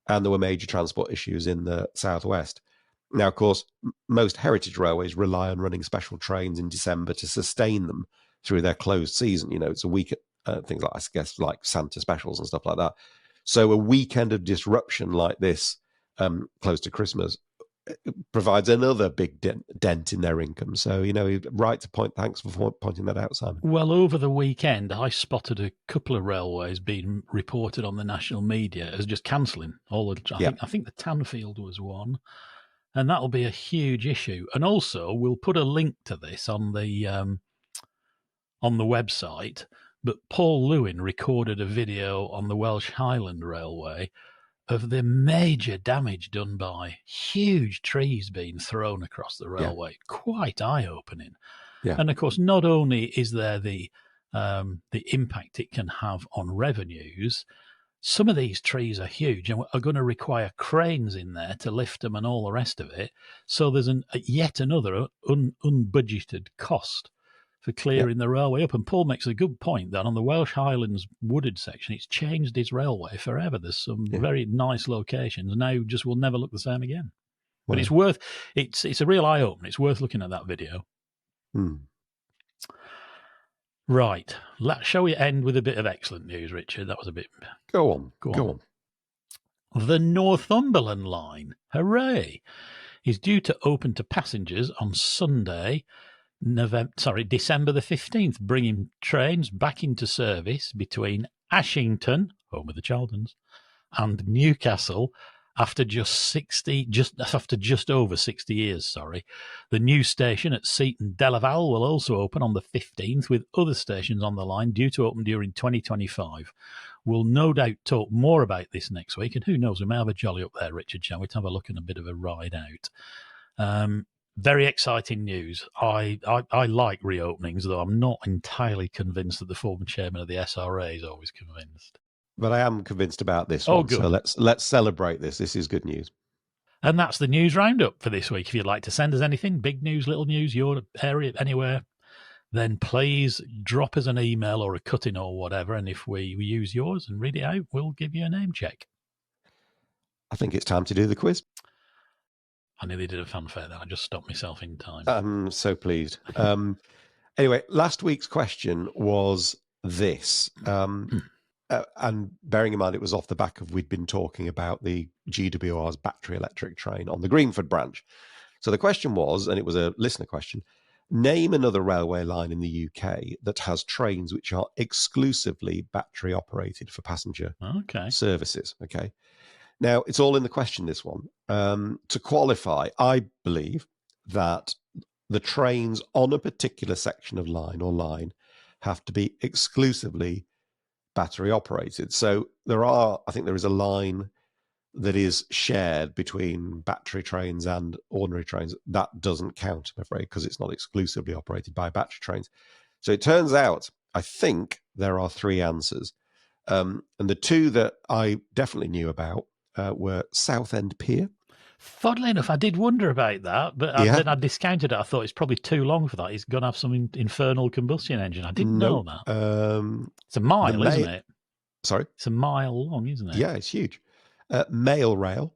and there were major transport issues in the southwest. Now, of course, most heritage railways rely on running special trains in December to sustain them through their closed season. It's a week, things like, I guess, like Santa specials and stuff like that. So a weekend of disruption like this, close to Christmas, provides another big dent in their income. So, right to point. Thanks for pointing that out, Simon. Well, over the weekend, I spotted a couple of railways being reported on the national media as just cancelling all. I think the Tanfield was one. And that'll be a huge issue. And also, we'll put a link to this on the website. But Paul Lewin recorded a video on the Welsh Highland Railway of the major damage done by huge trees being thrown across the railway. Quite eye-opening. Yeah. And of course, not only is there the impact it can have on revenues, some of these trees are huge and are going to require cranes in there to lift them and all the rest of it. So there's yet another unbudgeted cost for clearing the railway up. And Paul makes a good point that on the Welsh Highlands wooded section, it's changed his railway forever. There's some very nice locations. Now just will never look the same again. But it's a real eye-opener. It's worth looking at that video. Right. Shall we end with a bit of excellent news, Richard? That was a bit... Go on. The Northumberland line, hooray, is due to open to passengers on Sunday, December the 15th, bringing trains back into service between Ashington, home of the Chaldons, and Newcastle after just over 60 years. The new station at Seaton Delaval will also open on the 15th, with other stations on the line due to open during 2025. We'll no doubt talk more about this next week, and who knows, we may have a jolly up there, Richard, shall we, to have a look and a bit of a ride out. Very exciting news. I like reopenings, though I'm not entirely convinced that the former chairman of the SRA is always convinced. But I am convinced about this one. Good. So let's celebrate this. This is good news. And that's the news roundup for this week. If you'd like to send us anything, big news, little news, your area, anywhere, then please drop us an email or a cutting or whatever. And if we use yours and read it out, we'll give you a name check. I think it's time to do the quiz. I nearly did a fanfare there. I just stopped myself in time. I'm so pleased. Anyway, last week's question was this. And bearing in mind it was off the back of we'd been talking about the GWR's battery electric train on the Greenford branch. So the question was, and it was a listener question, name another railway line in the UK that has trains which are exclusively battery operated for passenger services. Okay. Now, it's all in the question, this one. To qualify, I believe that the trains on a particular section of line or line have to be exclusively battery operated. So I think there is a line that is shared between battery trains and ordinary trains. That doesn't count, I'm afraid, because it's not exclusively operated by battery trains. So it turns out, I think there are three answers. And the two that I definitely knew about were Southend Pier. Funnily enough, I did wonder about that, but then I discounted it. I thought it's probably too long for that. He's going to have some internal combustion engine. I didn't know that. It's a mile, isn't it? Sorry? It's a mile long, isn't it? Yeah, it's huge. Mail rail,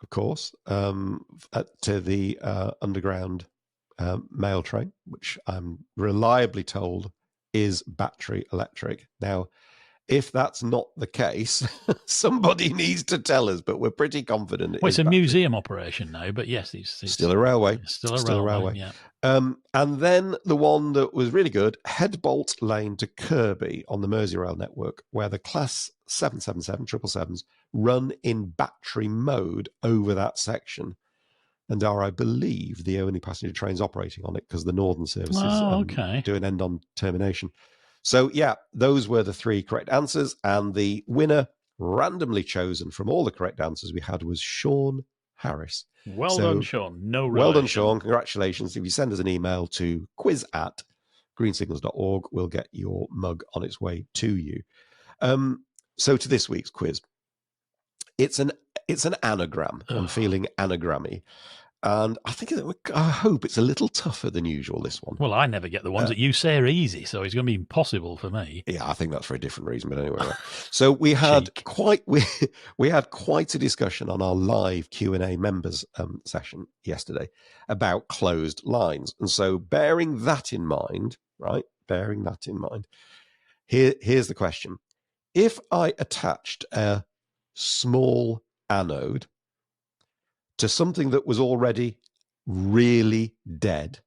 of course, to the underground mail train, which I'm reliably told is battery electric. Now, if that's not the case, somebody needs to tell us, but we're pretty confident Well, it's a museum operation now, but yes, it's still a railway. It's still a railway. Yeah. And then the one that was really good, Headbolt Lane to Kirby on the Merseyrail network, where the Class 777 777s run in battery mode over that section and are, I believe, the only passenger trains operating on it because the Northern services do an end-on termination. So, yeah, those were the 3 correct answers. And the winner, randomly chosen from all the correct answers we had, was Sean Harris. Well done, Sean. No relation. Well done, Sean. Congratulations. If you send us an email to quiz@greensignals.org, we'll get your mug on its way to you. So to this week's quiz. It's an anagram. I'm feeling anagrammy. And I hope it's a little tougher than usual, this one. Well, I never get the ones that you say are easy, so it's going to be impossible for me. Yeah, I think that's for a different reason, but anyway. Right. So we had quite a discussion on our live Q&A members session yesterday about closed lines. And so bearing that in mind, here's the question. If I attached a small anode to something that was already really dead,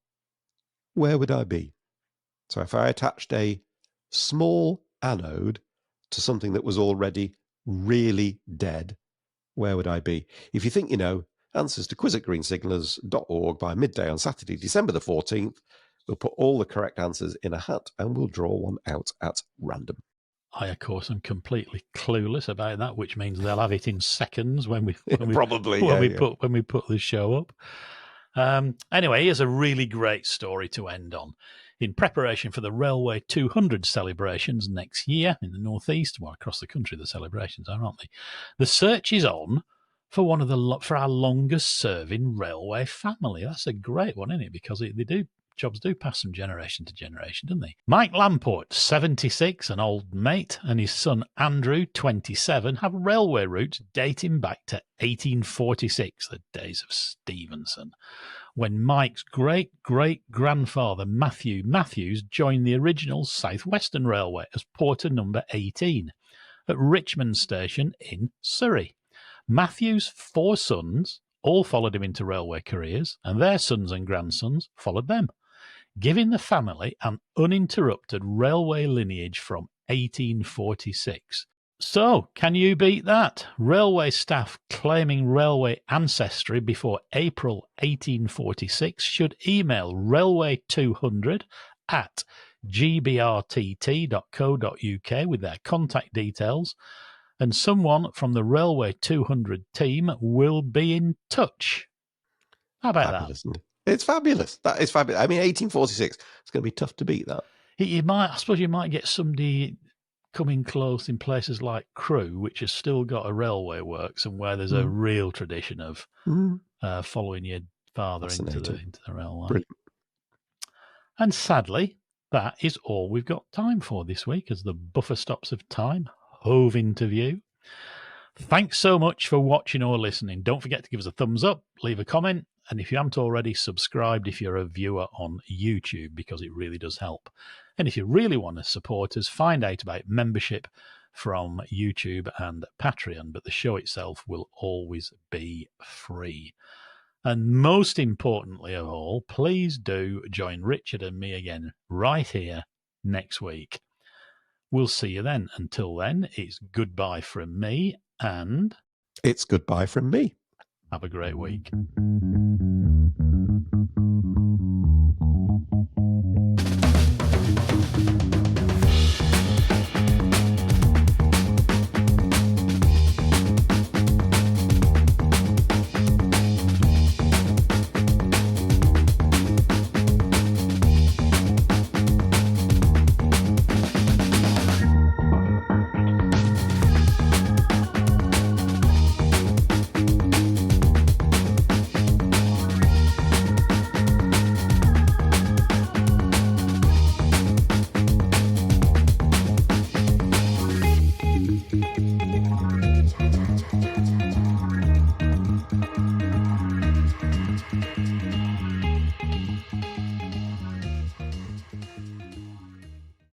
where would I be? So if I attached a small anode to something that was already really dead, where would I be? If you think you know, answers to quiz@greensignals.org by midday on Saturday, December the 14th. We'll put all the correct answers in a hat and we'll draw one out at random. I, of course, am completely clueless about that, which means they'll have it in seconds when we put the show up. Anyway, here's a really great story to end on. In preparation for the Railway 200 celebrations next year in the northeast, well, across the country, the celebrations are, aren't they? The search is on for our longest serving railway family. That's a great one, isn't it? Because jobs do pass from generation to generation, don't they? Mike Lamport, 76, an old mate, and his son Andrew, 27, have railway routes dating back to 1846, the days of Stevenson, when Mike's great-great-grandfather Matthew Matthews joined the original South Western Railway as porter number 18 at Richmond Station in Surrey. Matthews' 4 sons all followed him into railway careers, and their sons and grandsons followed them, giving the family an uninterrupted railway lineage from 1846. So, can you beat that? Railway staff claiming railway ancestry before April 1846 should email railway200@gbrtt.co.uk with their contact details, and someone from the Railway 200 team will be in touch. How about that? It's fabulous. That is fabulous. I mean, 1846, it's going to be tough to beat that. I suppose you might get somebody coming close in places like Crewe, which has still got a railway works and where there's a real tradition of following your father into the railway. Brilliant. And sadly, that is all we've got time for this week as the buffer stops of time hove into view. Thanks so much for watching or listening. Don't forget to give us a thumbs up, leave a comment, and if you haven't already, subscribed if you're a viewer on YouTube, because it really does help. And if you really want to support us, find out about membership from YouTube and Patreon, but the show itself will always be free. And most importantly of all, please do join Richard and me again right here next week. We'll see you then. Until then, it's goodbye from me, and it's goodbye from me. Have a great week.